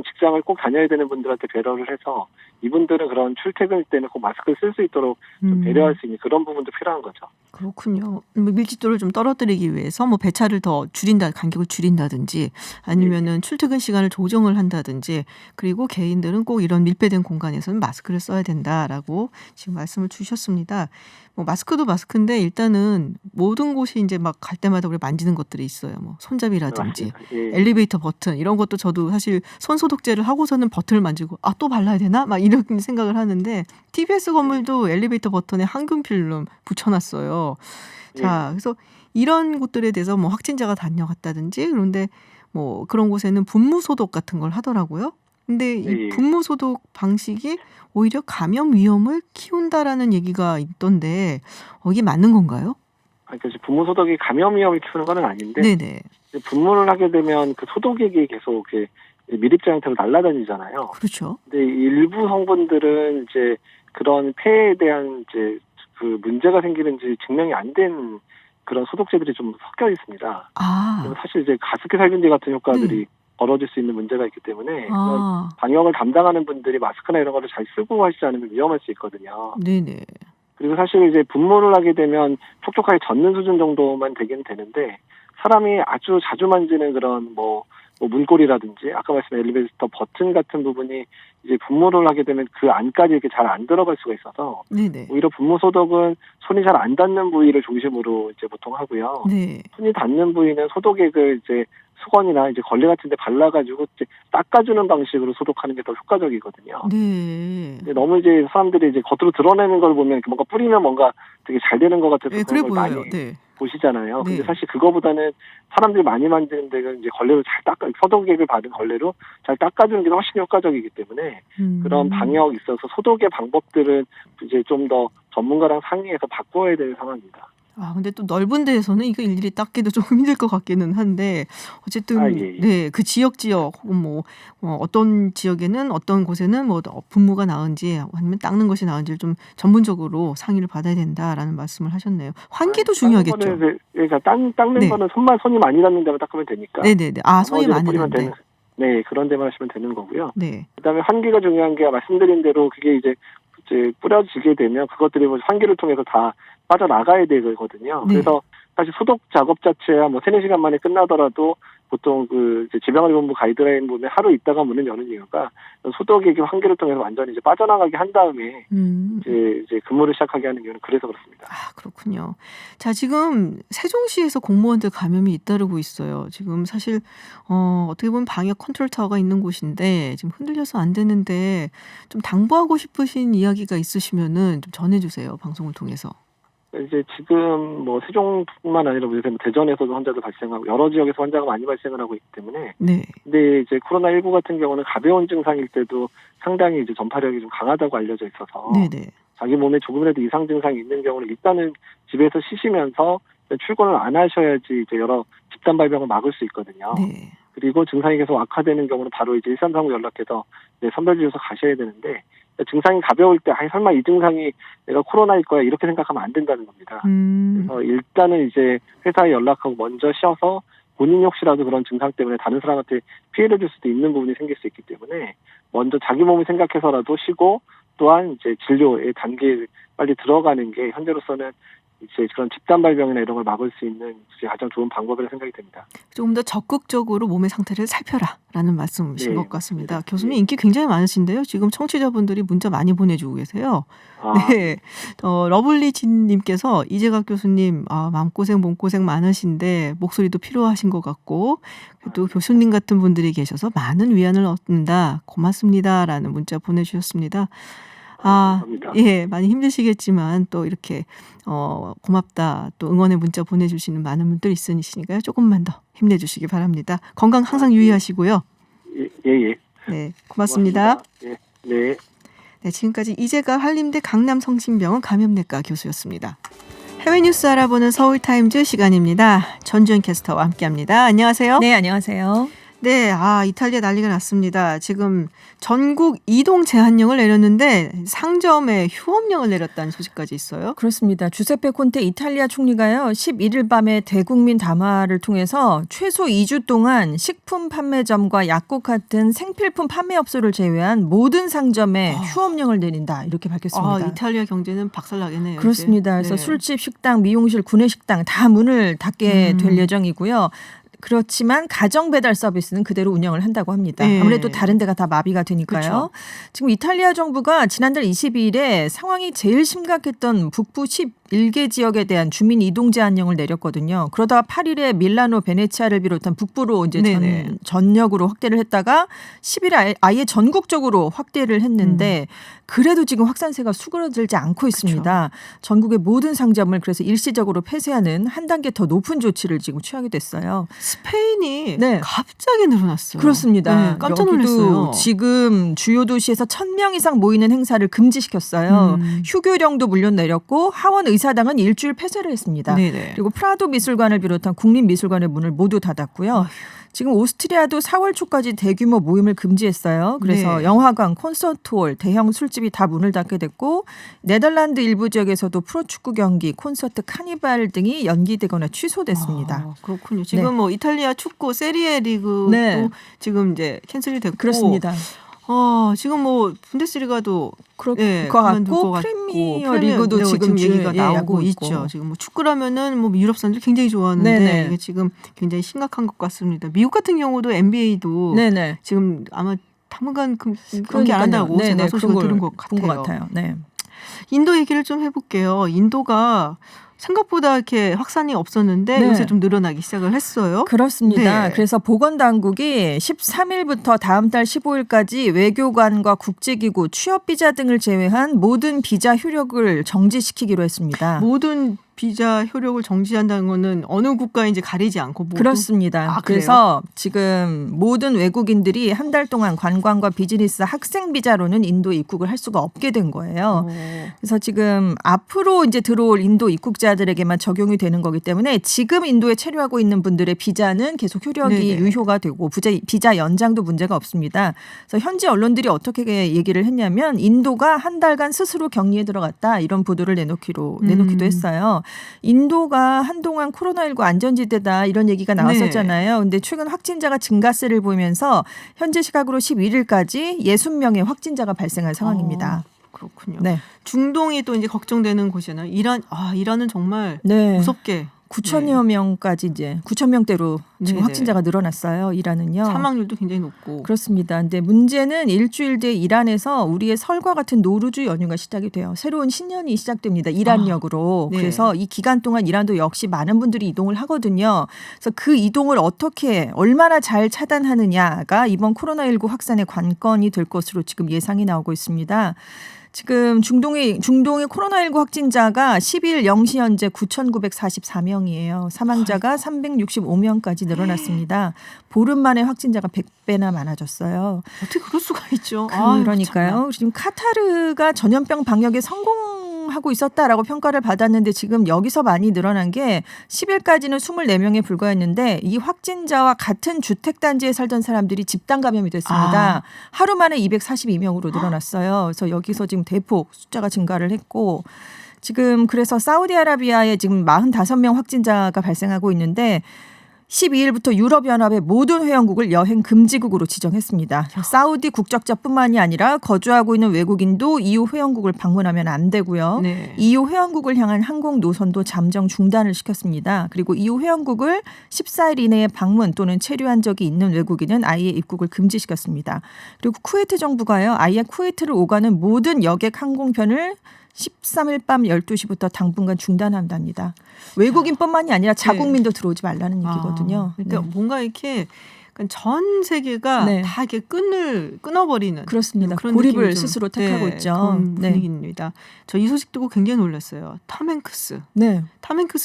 직장을 꼭 다녀야 되는 분들한테 배려를 해서 이분들은 그런 출퇴근 때는 꼭 마스크를 쓸 수 있도록 좀 배려할 수 있는 그런 부분도 필요한 거죠. 그렇군요. 밀집도를 좀 떨어뜨리기 위해서 뭐 배차를 더 간격을 줄인다든지 아니면은 출퇴근 시간을 조정을 한다든지, 그리고 개인들은 꼭 이런 밀폐된 공간에서는 마스크를 써야 된다라고 지금 말씀을 주셨습니다. 뭐 마스크도 마스크인데 일단은 모든 곳이 이제 막 갈 때마다 우리 만지는 것들이 있어요. 뭐 손잡이라든지 예. 엘리베이터 버튼 이런 것도 저도 사실 손 소독제를 하고서는 버튼을 만지고 또 발라야 되나? 막 이런 생각을 하는데 TBS 건물도 엘리베이터 버튼에 항균 필름 붙여놨어요. 자, 그래서 이런 곳들에 대해서 뭐 확진자가 다녀갔다든지 그런데 뭐 그런 곳에는 분무 소독 같은 걸 하더라고요. 근데 이 분무 소독 방식이 오히려 감염 위험을 키운다라는 얘기가 있던데 이게 맞는 건가요? 그러니까 분무 소독이 감염 위험을 키우는 건 아닌데 네네. 분무를 하게 되면 그 소독액이 계속 이렇게 밀입자 형태로 날아다니잖아요. 그렇죠. 근데 일부 성분들은 이제 그런 폐에 대한 이제 그 문제가 생기는지 증명이 안 된 그런 소독제들이 좀 섞여 있습니다. 그래서 사실 이제 가습기 살균제 같은 효과들이 벌어질 수 있는 문제가 있기 때문에 그런 방역을 담당하는 분들이 마스크나 이런 거를 잘 쓰고 하시지 않으면 위험할 수 있거든요. 네네. 그리고 사실 이제 분무를 하게 되면 촉촉하게 젖는 수준 정도만 되긴 되는데 사람이 아주 자주 만지는 그런 뭐 문고리라든지 아까 말씀한 엘리베이터 버튼 같은 부분이 이제 분무를 하게 되면 그 안까지 이렇게 잘 안 들어갈 수가 있어서 네네. 오히려 분무 소독은 손이 잘 안 닿는 부위를 중심으로 이제 보통 하고요. 네. 손이 닿는 부위는 소독액을 이제 수건이나 이제 걸레 같은 데 발라가지고 이제 닦아주는 방식으로 소독하는 게 더 효과적이거든요. 네. 근데 너무 이제 사람들이 이제 겉으로 드러내는 걸 보면 뭔가 뿌리면 뭔가 되게 잘 되는 것 같아서 그래 그런 걸 보여요. 많이 네. 보시잖아요. 네. 근데 사실 그거보다는 사람들이 많이 만드는 데는 이제 걸레로 잘 소독액을 받은 걸레로 잘 닦아주는 게 훨씬 효과적이기 때문에 그런 방역 있어서 소독의 방법들은 이제 좀 더 전문가랑 상의해서 바꿔야 되는 상황입니다. 근데 또 넓은 데에서는 이거 일일이 닦기도 좀 힘들 것 같기는 한데 어쨌든 네, 그 지역 혹은 뭐 어떤 지역에는 어떤 곳에는 뭐 분무가 나은지 아니면 닦는 것이 나은지를 좀 전문적으로 상의를 받아야 된다라는 말씀을 하셨네요. 환기도 중요하겠죠. 그러니까 닦는 거는 손이 많이 닿는 데만 닦으면 되니까. 네네네. 손이 많이 닿는. 네, 그런 데만 하시면 되는 거고요. 네. 그다음에 환기가 중요한 게 말씀드린 대로 그게 이제 뿌려지게 되면 그것들이 뭐 환기를 통해서 다 빠져나가야 되거든요. 네. 그래서 사실 소독 작업 자체야 뭐 3-4시간 만에 끝나더라도 보통 그 질병관리본부 가이드라인 보면 하루 있다가 문을 여는 이유가 소독액이 환기를 통해서 완전히 이제 빠져나가게 한 다음에 이제 근무를 시작하게 하는 이유는 그래서 그렇습니다. 그렇군요. 자, 지금 세종시에서 공무원들 감염이 잇따르고 있어요. 지금 사실 어떻게 보면 방역 컨트롤 타워가 있는 곳인데 지금 흔들려서 안 되는데 좀 당부하고 싶으신 이야기가 있으시면은 좀 전해주세요. 방송을 통해서. 이제 지금 뭐 세종뿐만 아니라 요새 대전에서도 환자도 발생하고 여러 지역에서 환자가 많이 발생을 하고 있기 때문에. 네. 근데 이제 코로나19 같은 경우는 가벼운 증상일 때도 상당히 이제 전파력이 좀 강하다고 알려져 있어서. 네네. 자기 몸에 조금이라도 이상 증상이 있는 경우는 일단은 집에서 쉬시면서 출근을 안 하셔야지 이제 여러 집단 발병을 막을 수 있거든요. 네. 그리고 증상이 계속 악화되는 경우는 바로 이제 133구 연락해서 선별진료소 가셔야 되는데 증상이 가벼울 때 설마 이 증상이 내가 코로나일 거야 이렇게 생각하면 안 된다는 겁니다. 그래서 일단은 이제 회사에 연락하고 먼저 쉬어서 본인이 혹시라도 그런 증상 때문에 다른 사람한테 피해를 줄 수도 있는 부분이 생길 수 있기 때문에 먼저 자기 몸을 생각해서라도 쉬고 또한 이제 진료의 단계에 빨리 들어가는 게 현재로서는 이제 그런 집단 발병이나 이런 걸 막을 수 있는 가장 좋은 방법이라 생각이 됩니다. 조금 더 적극적으로 몸의 상태를 살펴라라는 말씀이신 것 같습니다. 맞습니다. 교수님 인기 굉장히 많으신데요. 지금 청취자분들이 문자 많이 보내주고 계세요. 네, 러블리진님께서 이재갑 교수님 마음고생 몸고생 많으신데 목소리도 필요하신 것 같고 또 교수님 같은 분들이 계셔서 많은 위안을 얻는다. 고맙습니다라는 문자 보내주셨습니다. 예, 많이 힘드시겠지만 또 이렇게 고맙다 또 응원의 문자 보내주시는 많은 분들 있으시니까요. 조금만 더 힘내주시기 바랍니다. 건강 항상 유의하시고요. 예. 네, 고맙습니다. 네. 네, 지금까지 이재갑 한림대 강남성심병원 감염내과 교수였습니다. 해외 뉴스 알아보는 서울타임즈 시간입니다. 전주현 캐스터와 함께합니다. 안녕하세요. 네, 안녕하세요. 네, 이탈리아 난리가 났습니다. 지금 전국 이동 제한령을 내렸는데 상점에 휴업령을 내렸다는 소식까지 있어요. 그렇습니다. 주세페 콘테 이탈리아 총리가요. 11일 밤에 대국민 담화를 통해서 최소 2주 동안 식품 판매점과 약국 같은 생필품 판매업소를 제외한 모든 상점에 휴업령을 내린다. 이렇게 밝혔습니다. 이탈리아 경제는 박살나겠네요. 그렇습니다. 이제. 그래서 술집, 식당, 미용실, 구내식당 다 문을 닫게 될 예정이고요. 그렇지만 가정 배달 서비스는 그대로 운영을 한다고 합니다. 네. 아무래도 다른 데가 다 마비가 되니까요. 그렇죠. 지금 이탈리아 정부가 지난달 22일에 상황이 제일 심각했던 북부 11개 지역에 대한 주민 이동 제한령을 내렸거든요. 그러다가 8일에 밀라노, 베네치아를 비롯한 북부로 이제 네네. 전역으로 확대를 했다가 10일에 아예 전국적으로 확대를 했는데 그래도 지금 확산세가 수그러들지 않고 있습니다. 전국의 모든 상점을 그래서 일시적으로 폐쇄하는 한 단계 더 높은 조치를 지금 취하게 됐어요. 스페인이 네. 갑자기 늘어났어요. 그렇습니다. 네, 깜짝 여기도 놀랐어요. 지금 주요 도시에서 1,000명 이상 모이는 행사를 금지시켰어요. 휴교령도 물론 내렸고 하원 의사당은 일주일 폐쇄를 했습니다. 네네. 그리고 프라도 미술관을 비롯한 국립미술관의 문을 모두 닫았고요. 지금 오스트리아도 4월 초까지 대규모 모임을 금지했어요. 그래서 네. 영화관, 콘서트홀, 대형 술집이 다 문을 닫게 됐고 네덜란드 일부 지역에서도 프로축구 경기, 콘서트, 카니발 등이 연기되거나 취소됐습니다. 아, 그렇군요. 지금 네. 뭐 이탈리아 축구 세리에 리그도 네. 지금 이제 캔슬이 됐고 그렇습니다. 지금 뭐 분데스리가도 그럴 예, 것 그만둘 같고 것 같고, 프리미어 리그도 네, 지금 얘기가 나오고 하고 있죠. 지금 뭐 축구라면은 뭐 유럽 사람들 굉장히 좋아하는데 네네. 이게 지금 굉장히 심각한 것 같습니다. 미국 같은 경우도 NBA도 네네. 지금 아마 당분간 그렇게 안 한다고 네네. 제가 소식을 들은 것 본 것 같아요. 같아요. 네. 인도 얘기를 좀 해볼게요. 인도가 생각보다 이렇게 확산이 없었는데 네. 요새 좀 늘어나기 시작을 했어요. 그렇습니다. 네. 그래서 보건당국이 13일부터 다음 달 15일까지 외교관과 국제기구, 취업비자 등을 제외한 모든 비자 효력을 정지시키기로 했습니다. 모든 비자 효력을 정지한다는 거는 어느 국가인지 가리지 않고 모든 그렇습니다. 아, 그래요? 그래서 지금 모든 외국인들이 한 달 동안 관광과 비즈니스, 학생 비자로는 인도에 입국을 할 수가 없게 된 거예요. 그래서 지금 앞으로 이제 들어올 인도 입국자들에게만 적용이 되는 거기 때문에 지금 인도에 체류하고 있는 분들의 비자는 계속 효력이 네네. 유효가 되고 비자 연장도 문제가 없습니다. 그래서 현지 언론들이 어떻게 얘기를 했냐면 인도가 한 달간 스스로 격리에 들어갔다 이런 보도를 내놓기도 했어요. 인도가 한동안 코로나19 안전지대다 이런 얘기가 나왔었잖아요. 근데 최근 확진자가 증가세를 보이면서 현재 시각으로 11일까지 60명의 확진자가 발생한 상황입니다. 그렇군요. 네. 중동이 또 이제 걱정되는 곳이잖아요. 이란은 정말 네. 무섭게 9천여 명까지 이제 9천 명대로 지금 네네. 확진자가 늘어났어요. 이란은요. 사망률도 굉장히 높고. 그렇습니다. 근데 문제는 일주일 뒤에 이란에서 우리의 설과 같은 노루즈 연휴가 시작이 돼요. 새로운 신년이 시작됩니다. 이란역으로. 네. 그래서 이 기간 동안 이란도 역시 많은 분들이 이동을 하거든요. 그래서 그 이동을 어떻게 얼마나 잘 차단하느냐가 이번 코로나19 확산의 관건이 될 것으로 지금 예상이 나오고 있습니다. 지금 중동의 코로나19 확진자가 10일 0시 현재 9,944명이에요. 사망자가 365명까지 늘어났습니다. 보름 만에 확진자가 100배나 많아졌어요. 어떻게 그럴 수가 있죠? 그러니까요. 지금 카타르가 전염병 방역에 성공하고 있었다라고 평가를 받았는데 지금 여기서 많이 늘어난 게 10일까지는 24명에 불과했는데 이 확진자와 같은 주택단지에 살던 사람들이 집단 감염이 됐습니다. 하루 만에 242명으로 늘어났어요. 그래서 여기서 지금 대폭 숫자가 증가를 했고 지금 그래서 사우디아라비아에 지금 45명 확진자가 발생하고 있는데 12일부터 유럽연합의 모든 회원국을 여행 금지국으로 지정했습니다. 사우디 국적자뿐만이 아니라 거주하고 있는 외국인도 EU 회원국을 방문하면 안 되고요. 네. EU 회원국을 향한 항공 노선도 잠정 중단을 시켰습니다. 그리고 EU 회원국을 14일 이내에 방문 또는 체류한 적이 있는 외국인은 아예 입국을 금지시켰습니다. 그리고 쿠웨이트 정부가요. 아예 쿠웨이트를 오가는 모든 여객 항공편을 13일 밤 12시부터 당분간 중단한답니다. 외국인뿐만이 아니라 자국민도 들어오지 말라는 얘기거든요. 그러니까 네. 뭔가 이렇게 전 세계가 네. 다 이렇게 끊어버리는 그렇습니다. 그런 고립을 느낌이 좀, 스스로 택하고 있죠. 그런 네. 분위기입니다. 저 이 소식 듣고 굉장히 놀랐어요. 톰 행크스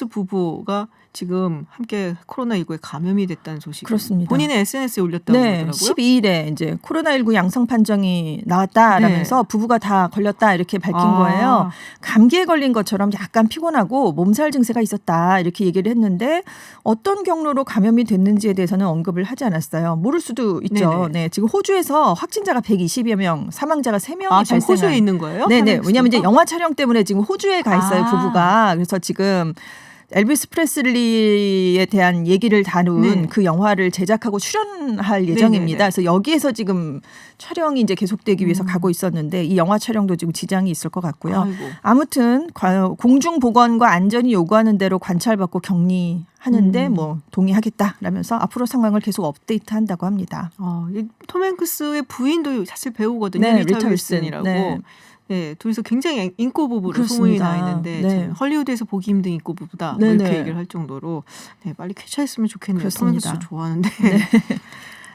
부부가 지금 함께 코로나19에 감염이 됐다는 소식. 그렇습니다. 본인의 SNS에 올렸다고 네, 하더라고요. 12일에 이제 코로나19 양성 판정이 나왔다라면서 네. 부부가 다 걸렸다 이렇게 밝힌 거예요. 감기에 걸린 것처럼 약간 피곤하고 몸살 증세가 있었다 이렇게 얘기를 했는데 어떤 경로로 감염이 됐는지에 대해서는 언급을 하지 않았어요. 모를 수도 있죠. 네네. 네, 지금 호주에서 확진자가 120여 명, 사망자가 3명이 지금 발생한. 호주에 있는 거예요? 네네. 톰 왜냐하면 이제 행크스가? 영화 촬영 때문에 지금 호주에 가 있어요. 부부가. 그래서 지금 엘비스 프레슬리에 대한 얘기를 다룬 네. 그 영화를 제작하고 출연할 예정입니다. 네네네. 그래서 여기에서 지금 촬영이 이제 계속되기 위해서 가고 있었는데 이 영화 촬영도 지금 지장이 있을 것 같고요. 아이고. 아무튼 공중보건과 안전이 요구하는 대로 관찰받고 격리하는데 뭐 동의하겠다라면서 앞으로 상황을 계속 업데이트한다고 합니다. 톰 행크스의 부인도 사실 배우거든요. 네, 리타 리타 윌슨이라고. 윌슨. 네, 둘이서 굉장히 인고 부부로 그렇습니다. 소문이 나 있는데 네. 참 헐리우드에서 보기 힘든 인고 부부다. 뭐 네네. 이렇게 얘기를 할 정도로 네, 빨리 쾌차했으면 좋겠네요. 톰 그렇습니다. 행크스 좋아하는데.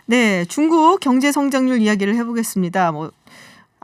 네, 중국 경제 성장률 이야기를 해보겠습니다. 뭐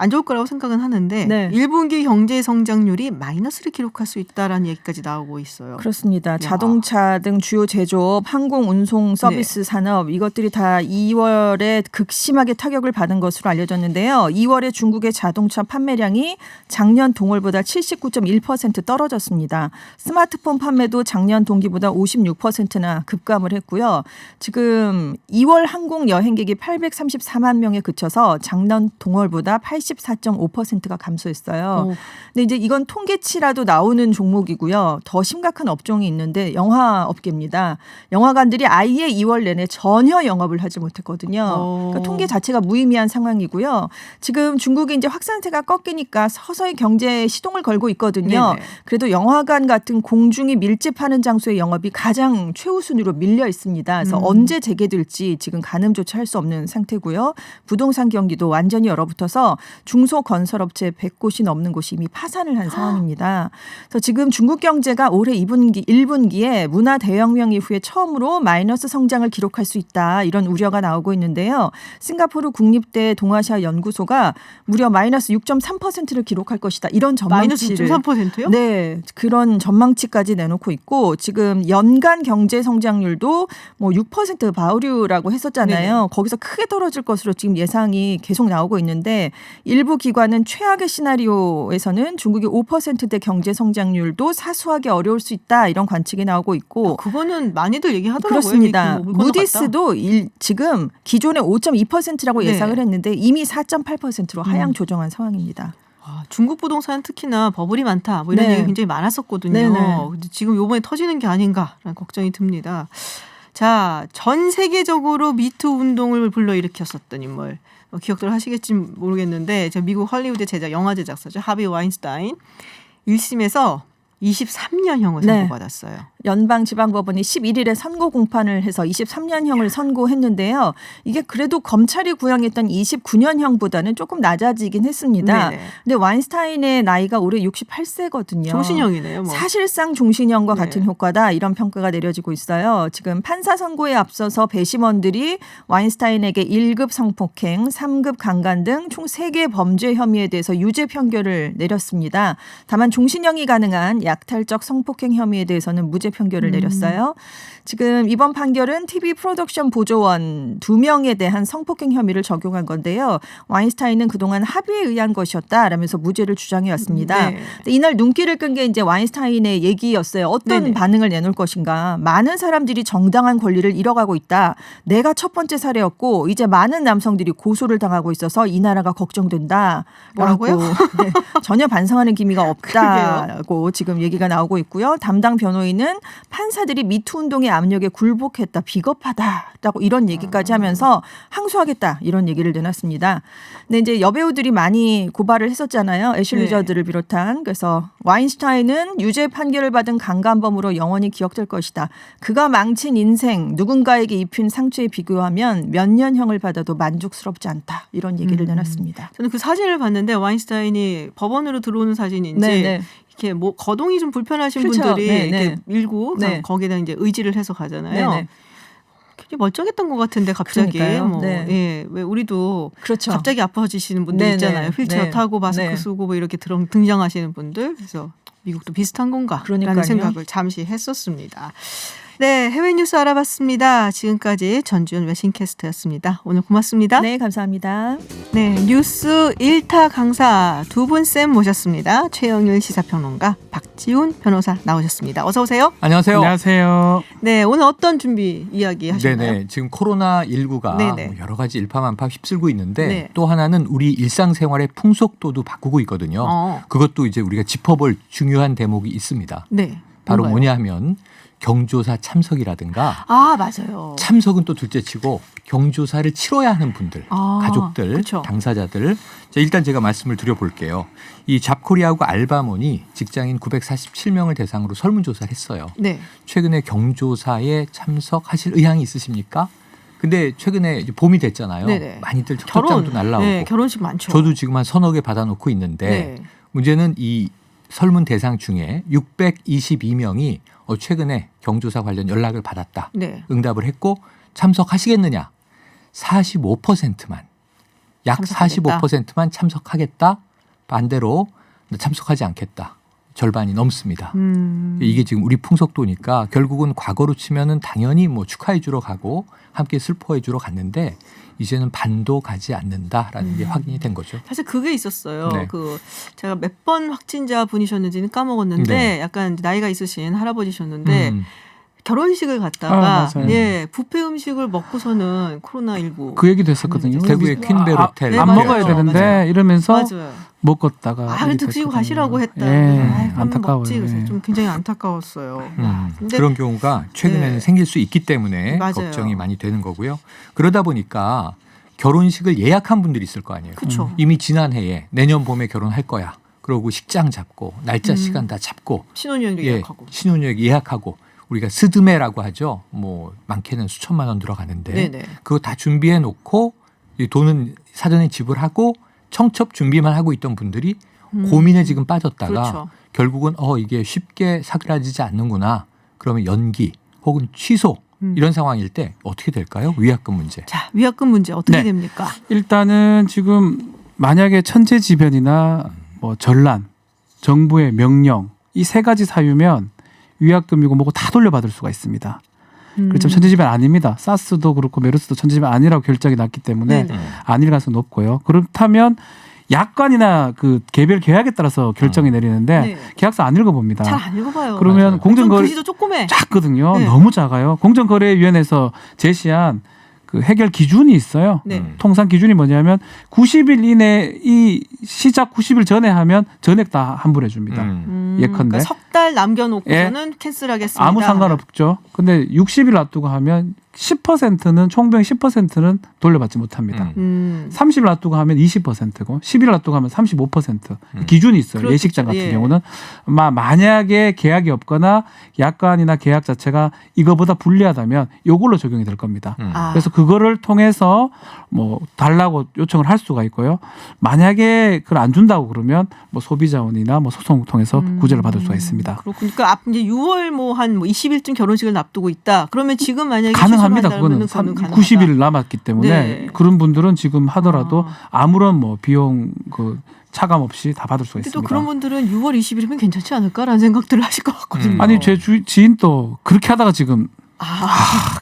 안 좋을 거라고 생각은 하는데 네. 1분기 경제 성장률이 마이너스를 기록할 수 있다라는 얘기까지 나오고 있어요. 그렇습니다. 야. 자동차 등 주요 제조업, 항공 운송 서비스 산업 이것들이 다 2월에 극심하게 타격을 받은 것으로 알려졌는데요. 2월에 중국의 자동차 판매량이 작년 동월보다 79.1% 떨어졌습니다. 스마트폰 판매도 작년 동기보다 56%나 급감을 했고요. 지금 2월 항공 여행객이 834만 명에 그쳐서 작년 동월보다 84.5%가 감소했어요. 근데 이제 이건 통계치라도 나오는 종목이고요. 더 심각한 업종이 있는데 영화 업계입니다. 영화관들이 아예 2월 내내 전혀 영업을 하지 못했거든요. 그러니까 통계 자체가 무의미한 상황이고요. 지금 중국이 이제 확산세가 꺾이니까 서서히 경제에 시동을 걸고 있거든요. 네네. 그래도 영화관 같은 공중이 밀집하는 장소의 영업이 가장 최우순위로 밀려 있습니다. 그래서 언제 재개될지 지금 가늠조차 할 수 없는 상태고요. 부동산 경기도 완전히 얼어붙어서 중소건설업체 100곳이 넘는 곳이 이미 파산을 한 상황입니다. 그래서 지금 중국 경제가 올해 1분기에 문화 대혁명 이후에 처음으로 마이너스 성장을 기록할 수 있다. 이런 우려가 나오고 있는데요. 싱가포르 국립대 동아시아 연구소가 무려 마이너스 6.3%를 기록할 것이다. 이런 마이너스 전망치를 6.3%요? 네, 그런 전망치까지 내놓고 있고 지금 연간 경제 성장률도 뭐 6% 바우류라고 했었잖아요. 네네. 거기서 크게 떨어질 것으로 지금 예상이 계속 나오고 있는데 일부 기관은 최악의 시나리오에서는 중국의 5%대 경제 성장률도 사수하기 어려울 수 있다 이런 관측이 나오고 있고 그거는 많이들 얘기하더라고요. 그렇습니다. 물 건너갔다. 무디스도 지금 기존에 5.2%라고 네. 예상을 했는데 이미 4.8%로 하향 조정한 상황입니다. 중국 부동산 특히나 버블이 많다. 뭐 이런 네. 얘기 굉장히 많았었거든요. 네네. 근데 지금 요번에 터지는 게 아닌가라는 걱정이 듭니다. 자, 전 세계적으로 미투 운동을 불러일으켰었던 인물. 기억들 하시겠지 모르겠는데 저 미국 헐리우드 영화 제작사죠. 하비 와인스타인 1심에서 23년형을 네. 선고받았어요. 연방지방법원이 11일에 선고 공판을 해서 23년형을 선고했는데요. 이게 그래도 검찰이 구형했던 29년형보다는 조금 낮아지긴 했습니다. 네네. 근데 와인스타인의 나이가 올해 68세거든요. 종신형이네요. 뭐. 사실상 종신형과 네. 같은 효과다 이런 평가가 내려지고 있어요. 지금 판사 선고에 앞서서 배심원들이 와인스타인에게 1급 성폭행, 3급 강간 등 총 3개 범죄 혐의에 대해서 유죄 판결을 내렸습니다. 다만 종신형이 가능한 약탈적 성폭행 혐의에 대해서는 무죄 판결을 내렸어요. 지금 이번 판결은 TV 프로덕션 보조원 2명에 대한 성폭행 혐의를 적용한 건데요. 와인스타인은 그동안 합의에 의한 것이었다라면서 무죄를 주장해 왔습니다. 네. 근데 이날 눈길을 끈 게 이제 와인스타인의 얘기였어요. 어떤 네네. 반응을 내놓을 것인가. 많은 사람들이 정당한 권리를 잃어가고 있다. 내가 첫 번째 사례였고 이제 많은 남성들이 고소를 당하고 있어서 이 나라가 걱정된다. 뭐라고요? 네, 전혀 반성하는 기미가 없다고 지금 얘기가 나오고 있고요. 담당 변호인은 판사들이 미투 운동의 압력에 굴복했다. 비겁하다라고 이런 얘기까지 하면서 항소하겠다. 이런 얘기를 내놨습니다. 근데 이제 여배우들이 많이 고발을 했었잖아요. 애슐리 네. 저드를 비롯한. 그래서 와인스타인은 유죄 판결을 받은 강간범으로 영원히 기억될 것이다. 그가 망친 인생, 누군가에게 입힌 상처에 비교하면 몇 년형을 받아도 만족스럽지 않다. 이런 얘기를 내놨습니다. 저는 그 사진을 봤는데 와인스타인이 법원으로 들어오는 사진인지 네네. 이렇게 뭐 거동이 좀 불편하신 그렇죠. 분들이 네, 이렇게 네. 밀고 네. 거기에다 이제 의지를 해서 가잖아요. 네네. 굉장히 멀쩡했던 것 같은데 갑자기 그러니까요. 뭐 네. 예, 왜 우리도 그렇죠. 갑자기 아파지시는 분들 네네. 있잖아요. 휠체어 네. 타고 마스크 네. 쓰고 뭐 이렇게 등장하시는 분들. 그래서 미국도 비슷한 건가라는 그러니까요. 생각을 잠시 했었습니다. 네, 해외 뉴스 알아봤습니다. 지금까지 전주현 외신캐스터였습니다. 오늘 고맙습니다. 네, 감사합니다. 네, 뉴스 1타 강사 두 분 쌤 모셨습니다. 최영일 시사평론가, 박지훈 변호사 나오셨습니다. 어서 오세요. 안녕하세요. 안녕하세요. 네, 오늘 어떤 준비 이야기 하셨나요? 네네. 지금 코로나19가 네네. 여러 가지 일파만파 휩쓸고 있는데 네. 또 하나는 우리 일상생활의 풍속도도 바꾸고 있거든요. 어. 그것도 이제 우리가 짚어볼 중요한 대목이 있습니다. 네. 바로 뭔가요? 뭐냐면 경조사 참석이라든가 아, 맞아요. 참석은 또 둘째치고 경조사를 치러야 하는 분들, 아, 가족들, 그쵸. 당사자들. 자, 일단 제가 말씀을 드려볼게요. 이 잡코리아하고 알바몬이 직장인 947명을 대상으로 설문조사를 했어요. 네. 최근에 경조사에 참석하실 의향이 있으십니까? 근데 최근에 이제 봄이 됐잖아요. 네네. 많이들 청첩장도 날라오고. 네, 결혼식 많죠. 저도 지금 한 서너 개 받아놓고 있는데 네. 문제는 이 설문 대상 중에 622명이 최근에 경조사 관련 연락을 받았다. 네. 응답을 했고 참석하시겠느냐? 45%만 약 참석하겠다. 45%만 참석하겠다. 반대로 참석하지 않겠다. 절반이 넘습니다. 이게 지금 우리 풍속도니까 결국은 과거로 치면은 당연히 뭐 축하해 주러 가고 함께 슬퍼해 주러 갔는데 이제는 반도 가지 않는다라는 게 확인이 된 거죠. 사실 그게 있었어요. 네. 제가 몇 번 확진자 분이셨는지는 까먹었는데 네. 약간 나이가 있으신 할아버지셨는데 결혼식을 갔다가 맞아요. 예, 뷔페 음식을 먹고서는 코로나19 그 얘기도 했었거든요. 대구의 퀸벨 호텔. 네, 안 맞아요. 먹어야 되는데 맞아요. 이러면서 맞아요. 먹었다가 아, 그래도 드시고 가시라고 했다. 예, 아이, 그럼 안타까워요. 먹지. 그래서 예. 좀 굉장히 안타까웠어요. 근데 그런 경우가 최근에는 네. 생길 수 있기 때문에 맞아요. 걱정이 많이 되는 거고요. 그러다 보니까 결혼식을 예약한 분들이 있을 거 아니에요. 그쵸. 이미 지난해에 내년 봄에 결혼할 거야. 그러고 식장 잡고 날짜 시간 다 잡고 신혼여행도 예약하고. 신혼여행 예약하고 우리가 스드메라고 하죠. 뭐 많게는 수천만 원 들어가는데 네네. 그거 다 준비해 놓고 이 돈은 사전에 지불하고 청첩 준비만 하고 있던 분들이 고민에 지금 빠졌다가 그렇죠. 결국은 이게 쉽게 사그라지지 않는구나. 그러면 연기 혹은 취소 이런 상황일 때 어떻게 될까요? 위약금 문제. 자, 위약금 문제 어떻게 네. 됩니까? 일단은 지금 만약에 천재지변이나 뭐 전란, 정부의 명령 이 세 가지 사유면 위약금이고 뭐고 다 돌려받을 수가 있습니다. 그렇지만 천재지변 아닙니다. 사스도 그렇고 메르스도 천재지변 아니라고 결정이 났기 때문에 네네. 아닐 가능성이 높고요. 그렇다면 약관이나 그 개별 계약에 따라서 결정이 내리는데 네. 계약서 안 읽어봅니다. 잘 안 읽어봐요. 그러면 맞아요. 공정거래 글씨도 조그매. 작거든요. 네. 너무 작아요. 공정거래위원회에서 제시한 그 해결 기준이 있어요. 네. 통상 기준이 뭐냐면 90일 이내 이 시작 90일 전에 하면 전액 다 환불해 줍니다. 예컨대. 그러니까 석 달 남겨놓고서는 캔슬하겠습니다. 아무 상관없죠. 근데 60일 놔두고 하면 10%는 총병 10%는 돌려받지 못합니다. 30일 놔두고 하면 20%고 10일 놔두고 하면 35% 기준이 있어요. 그렇겠죠. 예식장 같은 예. 경우는 만약에 계약이 없거나 약관이나 계약 자체가 이거보다 불리하다면 이걸로 적용이 될 겁니다. 아. 그래서 그거를 통해서 뭐 달라고 요청을 할 수가 있고요. 만약에 그걸 안 준다고 그러면 뭐 소비자원이나 뭐 소송을 통해서 구제를 받을 수가 있습니다. 그렇군요. 그러니까 앞 이제 6월 뭐 한 20일쯤 결혼식을 앞두고 있다. 그러면 지금 만약에 가능합니다. 취소를 그거는 한다면은 가능하다. 90일 남았기 때문에 네. 그런 분들은 지금 하더라도 아무런 뭐 비용 그 차감 없이 다 받을 수가 근데 있습니다. 또 그런 분들은 6월 20일이면 괜찮지 않을까라는 생각들을 하실 것 같거든요. 아니 제 지인도 그렇게 하다가 지금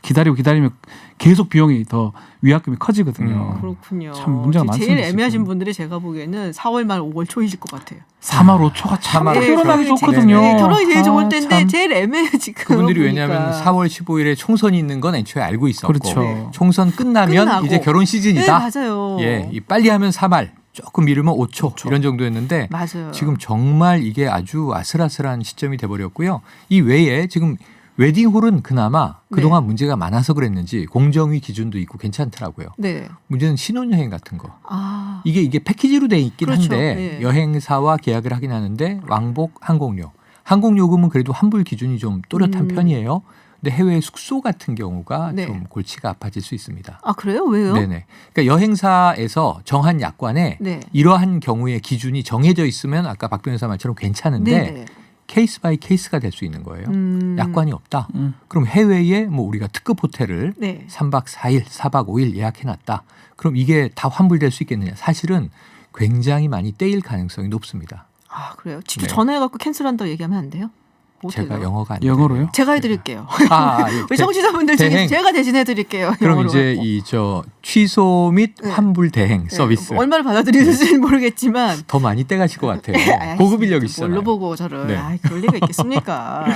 기다리면 계속 비용이 더 위약금이 커지거든요. 그렇군요. 참 문제가 제일 많습니다, 애매하신 지금. 분들이 제가 보기에는 4월 말 5월 초이실 것 같아요. 3월 5초가 참 3월 결혼하기 네, 좋거든요. 네, 결혼이 제일 좋을 텐데 참. 제일 애매해 지금. 그분들이 보니까. 왜냐하면 4월 15일에 총선이 있는 건 애초에 알고 있었고 그렇죠. 네. 총선 끝나면 끝나고. 이제 결혼 시즌이다. 네, 맞아요. 예, 이 빨리 하면 3월, 조금 미루면 5초 이런 정도였는데 맞아요. 지금 정말 이게 아주 아슬아슬한 시점이 돼버렸고요. 이 외에 지금 웨딩홀은 그나마 그동안 문제가 많아서 그랬는지 공정위 기준도 있고 괜찮더라고요. 네. 문제는 신혼여행 같은 거. 아. 이게 패키지로 돼 있긴 그렇죠. 한데 예. 여행사와 계약을 하긴 하는데 왕복 항공료. 항공요금은 그래도 환불 기준이 좀 또렷한 편이에요. 근데 해외 숙소 같은 경우가 네. 좀 골치가 아파질 수 있습니다. 아, 그래요? 왜요? 네네. 그러니까 여행사에서 정한 약관에 네. 이러한 경우의 기준이 정해져 있으면 아까 박 변호사 말처럼 괜찮은데 네. 케이스 바이 케이스가 될 수 있는 거예요. 약관이 없다. 음. 그럼 해외에 뭐 우리가 특급 호텔을 네. 3박 4일, 4박 5일 예약해놨다. 그럼 이게 다 환불될 수 있겠느냐. 사실은 굉장히 많이 떼일 가능성이 높습니다. 아, 그래요? 직접 네. 전화해갖고 캔슬한다고 얘기하면 안 돼요? 제가 어때요? 영어가 안 영어로요? 돼요. 제가 해드릴게요. 예. 우리 청취자분들 중에 대행. 제가 대신 해드릴게요. 그럼 영어로 이제 갖고. 이 취소 및 네. 환불 대행 네, 서비스 얼마를 받아들이실지는 모르겠지만 더 많이 떼가실 것 같아요. 아이, 고급 인력이시잖아요. 뭘로 보고 저를. 네. 아이, 그럴 리가 있겠습니까?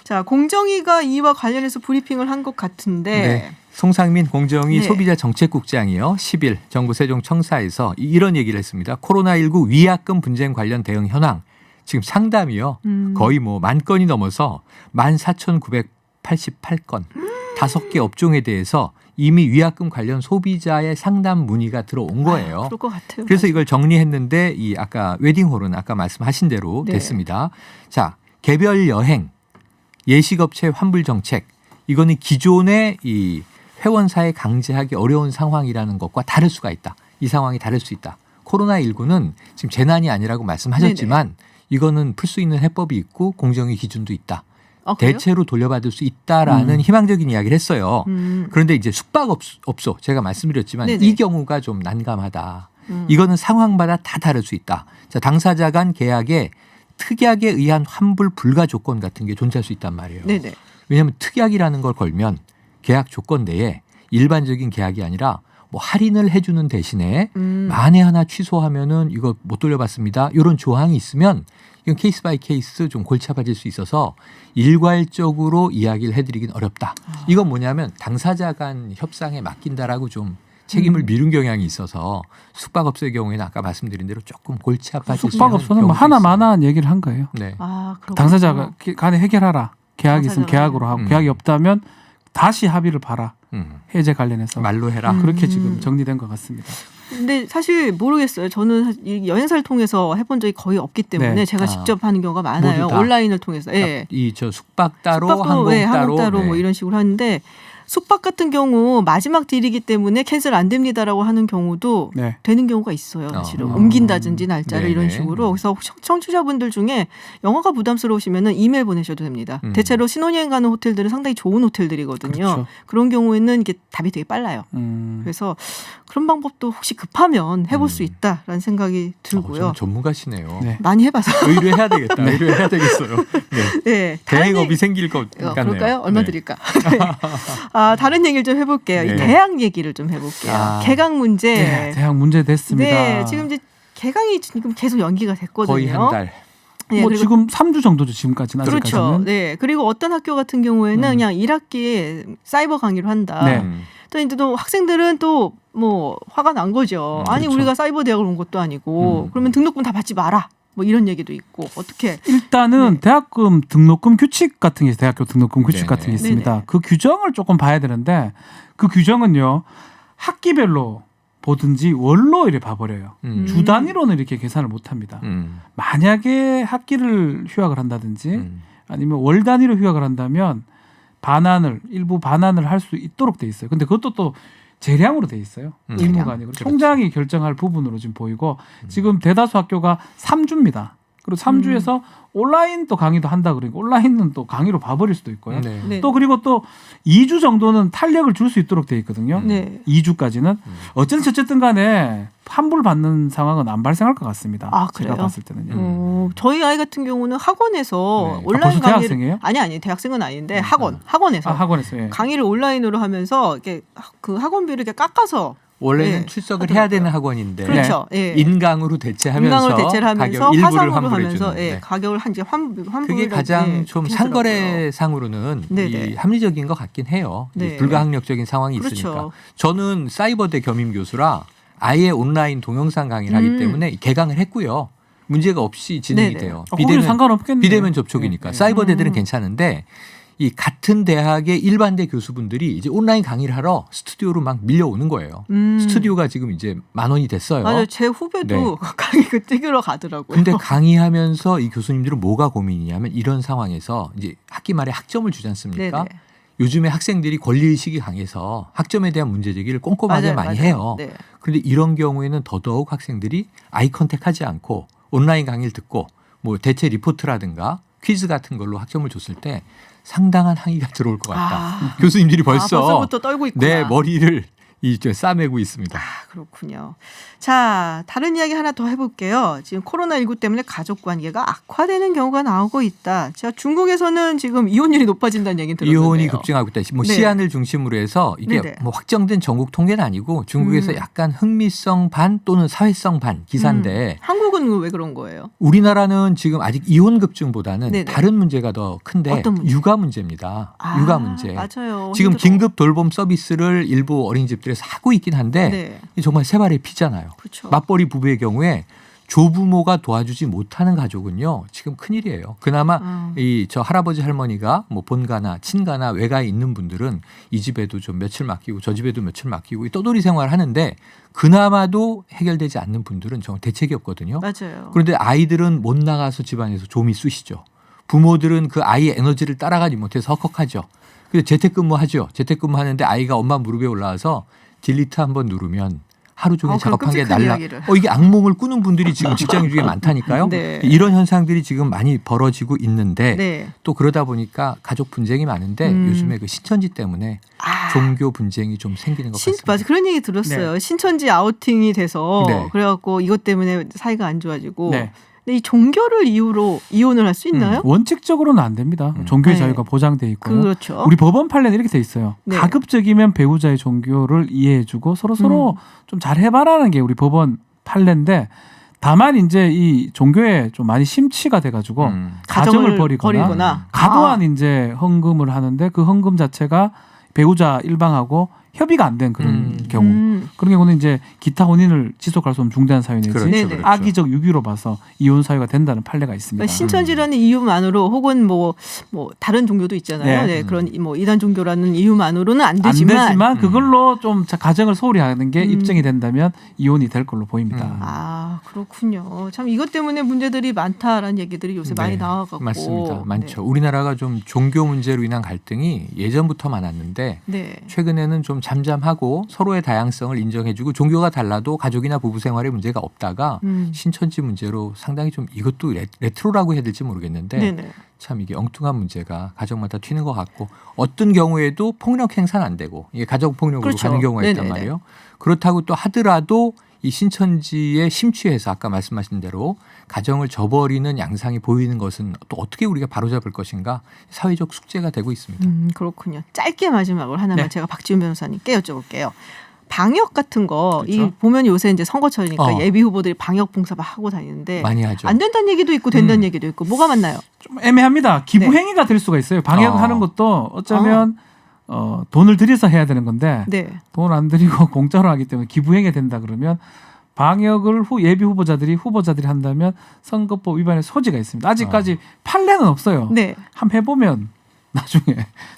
자, 공정위가 이와 관련해서 브리핑을 한 것 같은데 네. 송상민 공정위 네. 소비자정책국장이요. 10일 정부 세종청사에서 이런 얘기를 했습니다. 코로나19 위약금 분쟁 관련 대응 현황 지금 상담이요. 거의 뭐 10,000건이 넘어서 14,988건 5개 업종에 대해서 이미 위약금 관련 소비자의 상담 문의가 들어온 거예요. 그럴 것 같아요. 그래서 맞아요. 이걸 정리했는데 이 아까 웨딩홀은 아까 말씀하신 대로 네. 됐습니다. 자, 개별 여행, 예식업체 환불 정책 이거는 기존의 이 회원사에 강제하기 어려운 상황이라는 것과 다를 수가 있다. 이 상황이 다를 수 있다. 코로나19는 지금 재난이 아니라고 말씀하셨지만 이거는 풀 수 있는 해법이 있고 공정의 기준도 있다. 그래요? 대체로 돌려받을 수 있다라는 희망적인 이야기를 했어요. 그런데 이제 숙박업소 제가 말씀드렸지만 네네. 이 경우가 좀 난감하다. 이거는 상황마다 다 다를 수 있다. 자, 당사자 간 계약에 특약에 의한 환불 불가 조건 같은 게 존재할 수 있단 말이에요. 네네. 왜냐하면 특약이라는 걸 걸면 계약 조건 내에 일반적인 계약이 아니라 뭐 할인을 해주는 대신에 만에 하나 취소하면은 이거 못 돌려받습니다. 이런 조항이 있으면 이건 케이스 바이 케이스 좀 골치 아파질 수 있어서 일괄적으로 이야기를 해드리긴 어렵다. 이건 뭐냐면 당사자 간 협상에 맡긴다라고 좀 책임을 미룬 경향이 있어서 숙박업소의 경우에는 아까 말씀드린 대로 조금 골치 아파질 수 있는 숙박업소는 뭐 경우도 있어요. 하나만한 얘기를 한 거예요. 네. 그렇군요. 당사자가 간에 해결하라. 계약이 있으면 당사자가 계약으로 하고 음. 계약이 없다면 다시 합의를 봐라. 음. 해제 관련해서 말로 해라. 그렇게 지금 정리된 것 같습니다. 근데 사실 모르겠어요. 저는 사실 이 여행사를 통해서 해본 적이 거의 없기 때문에 네. 제가 직접 하는 경우가 많아요. 모두 다. 온라인을 통해서. 예. 이 저 숙박 따로 숙박도 항공 왜 따로 항공 따로 네. 뭐 이런 식으로 하는데 숙박 같은 경우 마지막 딜이기 때문에 캔슬 안 됩니다라고 하는 경우도 네. 되는 경우가 있어요. 사실은 어. 옮긴다든지 날짜를 네네. 이런 식으로. 그래서 청취자분들 중에 영어가 부담스러우시면은 이메일 보내셔도 됩니다. 대체로 신혼여행 가는 호텔들은 상당히 좋은 호텔들이거든요. 그렇죠. 그런 경우에는 이게 답이 되게 빨라요. 그래서 그런 방법도 혹시 급하면 해볼 수 있다라는 생각이 들고요. 좀 전문가시네요. 네. 많이 해봐서. 의뢰해야 되겠다. 의뢰해야 되겠어요. 네. 네. 대행업이 생길 것 같네요. 그럴까요? 얼마 네. 드릴까? 네. 다른 얘기를 좀 해볼게요. 네. 이 대학 얘기를 좀 해볼게요. 개강 문제. 네, 대학 문제 됐습니다. 네, 지금 이제 개강이 지금 계속 연기가 됐거든요. 거의 한 달. 네, 뭐 그리고 지금 3주 정도죠 지금까지는. 그렇죠. 아직까지는. 네, 그리고 어떤 학교 같은 경우에는 그냥 1학기에 사이버 강의를 한다. 네. 또 이제 또 학생들은 또 뭐 화가 난 거죠. 아니 그렇죠. 우리가 사이버 대학을 온 것도 아니고 그러면 등록금 다 받지 마라. 뭐 이런 얘기도 있고 어떻게? 일단은 네. 대학금 등록금 규칙 같은 게 있어요. 대학교 등록금 규칙 네네. 같은 게 있습니다. 네네. 그 규정을 조금 봐야 되는데 그 규정은요 학기별로 보든지 월로 이렇게 봐버려요. 주 단위로는 이렇게 계산을 못합니다. 만약에 학기를 휴학을 한다든지 아니면 월 단위로 휴학을 한다면 일부 반환을 할 수 있도록 돼 있어요. 근데 그것도 또 재량으로 돼 있어요. 의무가 아니고 그렇죠. 총장이 결정할 부분으로 지금 보이고 지금 대다수 학교가 3주입니다. 그리고 3주에서 온라인 또 강의도 한다 그러니까 온라인은 또 강의로 봐버릴 수도 있고요. 네. 네. 또 그리고 또 2주 정도는 탄력을 줄 수 있도록 돼 있거든요. 네. 2주까지는 어쨌든 간에 환불 받는 상황은 안 발생할 것 같습니다. 아, 제가 그래요? 봤을 때는요. 저희 아이 같은 경우는 학원에서 네. 온라인 벌써 강의를 대학생이에요? 아니 대학생은 아닌데 학원에서 학원에서 예. 강의를 온라인으로 하면서 이렇게 그 학원비를 이렇게 깎아서 원래는 네, 출석을 하더라고요. 해야 되는 학원인데 그렇죠. 예. 인강으로 대체하면서 인강으로 대체를 하면서 가격 일부를 화상으로 환불해 하면서 주는. 예, 네. 가격을 한 이제 환불 그게 가장 예, 좀 그렇게 상거래상으로는 네네. 이 합리적인 것 같긴 해요. 이 네. 불가항력적인 상황이 그렇죠. 있으니까. 저는 사이버대 겸임 교수라 아예 온라인 동영상 강의를 하기 때문에 개강을 했고요. 문제가 없이 진행이 네네. 돼요. 거기는 상관없겠네요. 비대면 접촉이니까. 네. 사이버대들은 괜찮은데 이 같은 대학의 일반대 교수분들이 이제 온라인 강의를 하러 스튜디오로 막 밀려오는 거예요. 스튜디오가 지금 이제 10,000원이 됐어요. 맞아요. 제 후배도 네. 강의 그 찍으러 가더라고요. 근데 강의하면서 이 교수님들은 뭐가 고민이냐면 이런 상황에서 이제 학기 말에 학점을 주지 않습니까? 네네. 요즘에 학생들이 권리의식이 강해서 학점에 대한 문제제기를 꼼꼼하게 많이 해요. 네. 그런데 이런 경우에는 더더욱 학생들이 아이 컨택하지 않고 온라인 강의를 듣고 뭐 대체 리포트라든가 퀴즈 같은 걸로 학점을 줬을 때 상당한 항의가 들어올 것 같다. 교수님들이 벌써부터 떨고 있구나. 내 머리를 싸매고 있습니다. 그렇군요. 자, 다른 이야기 하나 더 해볼게요. 지금 코로나19 때문에 가족 관계가 악화되는 경우가 나오고 있다. 자, 중국에서는 지금 이혼율이 높아진다는 얘기 들었는데요. 이혼이 급증하고 있다. 뭐 네. 시안을 중심으로 해서 이게 네네. 뭐 확정된 전국 통계는 아니고 중국에서 약간 흥미성 반 또는 사회성 반 기사인데 한국은 왜 그런 거예요? 우리나라는 지금 아직 이혼 급증보다는 네네. 다른 문제가 더 큰데 어떤 문제? 육아 문제입니다. 육아 문제. 맞아요. 지금 힘들어. 긴급 돌봄 서비스를 일부 어린이집들에서 하고 있긴 한데 네. 정말 세 발의 피잖아요. 그렇죠. 맞벌이 부부의 경우에 조부모가 도와주지 못하는 가족은요 지금 큰일이에요. 그나마 이 저 할아버지 할머니가 뭐 본가나 친가나 외가에 있는 분들은 이 집에도 좀 며칠 맡기고 저 집에도 며칠 맡기고 이 떠돌이 생활을 하는데 그나마도 해결되지 않는 분들은 정말 대책이 없거든요. 맞아요. 그런데 아이들은 못 나가서 집안에서 좀이 쑤시죠. 부모들은 그 아이의 에너지를 따라가지 못해서 헉헉하죠. 그래서 재택근무하죠. 재택근무하는데 아이가 엄마 무릎에 올라와서 딜리트 한번 누르면 하루 종일 그런 작업한 게 끔찍한 날라. 이야기를. 이게 악몽을 꾸는 분들이 지금 직장 중에 많다니까요. 네. 이런 현상들이 지금 많이 벌어지고 있는데 네. 또 그러다 보니까 가족 분쟁이 많은데 요즘에 그 신천지 때문에 종교 분쟁이 좀 생기는 것 같습니다. 맞아, 그런 얘기 들었어요. 신천지 아우팅이 돼서 네. 그래갖고 이것 때문에 사이가 안 좋아지고. 네. 근데 이 종교를 이유로 이혼을 할 수 있나요? 원칙적으로는 안 됩니다. 종교의 네. 자유가 보장돼 있고요. 그렇죠. 우리 법원 판례는 이렇게 돼 있어요. 네. 가급적이면 배우자의 종교를 이해해주고 서로 좀 잘 해봐라는 게 우리 법원 판례인데 다만 이제 이 종교에 좀 많이 심취가 돼가지고 가정을 버리거나 과도한 이제 헌금을 하는데 그 헌금 자체가 배우자 일방하고 협의가 안 된 그런 경우. 그런 경우는 이제 기타 혼인을 지속할 수 없는 중대한 사유 그렇죠, 내지 그렇죠. 악의적 유기로 봐서 이혼 사유가 된다는 판례가 있습니다. 그러니까 신천지라는 이유만으로 혹은 뭐 다른 종교도 있잖아요. 네. 네, 그런 뭐 이단 종교라는 이유만으로는 안 안 되지만, 되지만 그걸로 좀 가정을 소홀히 하는 게 입증이 된다면 이혼이 될 걸로 보입니다. 아 그렇군요. 참 이것 때문에 문제들이 많다라는 얘기들이 요새 많이 나와갖고 맞습니다. 많죠. 네. 우리나라가 좀 종교 문제로 인한 갈등이 예전부터 많았는데 네. 최근에는 좀 잠잠하고 서로의 다양성을 인정해주고 종교가 달라도 가족이나 부부 생활에 문제가 없다가 신천지 문제로 상당히 좀 이것도 레트로라고 해야 될지 모르겠는데 네네. 참 이게 엉뚱한 문제가 가정마다 튀는 것 같고 어떤 경우에도 폭력 행사는 안 되고 이게 가정 폭력으로 그렇죠. 가는 경우가 있단 네네네. 말이에요. 그렇다고 또 하더라도 이 신천지에 심취해서 아까 말씀하신 대로 가정을 저버리는 양상이 보이는 것은 또 어떻게 우리가 바로잡을 것인가 사회적 숙제가 되고 있습니다. 그렇군요. 짧게 마지막으로 하나만 네. 제가 박지훈 변호사님께 여쭤볼게요. 방역 같은 거, 그렇죠. 이 보면 요새 이제 선거철이니까 어. 예비 후보들이 방역 봉사 막 하고 다니는데 많이 하죠. 안 된다는 얘기도 있고 된다는 얘기도 있고 뭐가 맞나요? 좀 애매합니다. 기부 행위가 될 수가 있어요. 방역하는 것도 어쩌면 돈을 들여서 해야 되는 건데 네. 돈 안 들이고 공짜로 하기 때문에 기부 행위가 된다 그러면 방역을 예비 후보자들이 한다면 선거법 위반의 소지가 있습니다. 아직까지 판례는 없어요. 네. 한번 해보면 나중에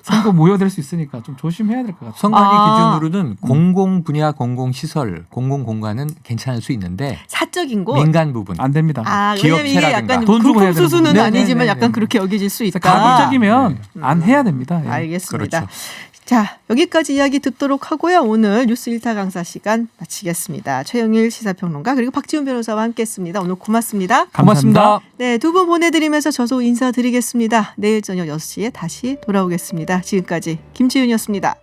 선거 무효될 수 있으니까 좀 조심해야 될 것 같아요. 선관위 기준으로는 공공 분야, 공공 시설, 공공 공간은 괜찮을 수 있는데 사적인 곳. 민간 부분 안 됩니다. 왜냐면 이게 기업체라든가. 약간 돈 주고 해야 되는 수수는 부분. 아니지만 네네네네. 약간 그렇게 여겨질 수 있다. 가급적이면 안 해야 됩니다. 예. 알겠습니다. 그렇죠. 자, 여기까지 이야기 듣도록 하고요. 오늘 뉴스 1타 강사 시간 마치겠습니다. 최영일 시사평론가 그리고 박지훈 변호사와 함께했습니다. 오늘 고맙습니다. 고맙습니다. 네, 두 분 보내드리면서 저도 인사드리겠습니다. 내일 저녁 6시에 다시 돌아오겠습니다. 지금까지 김지윤이었습니다.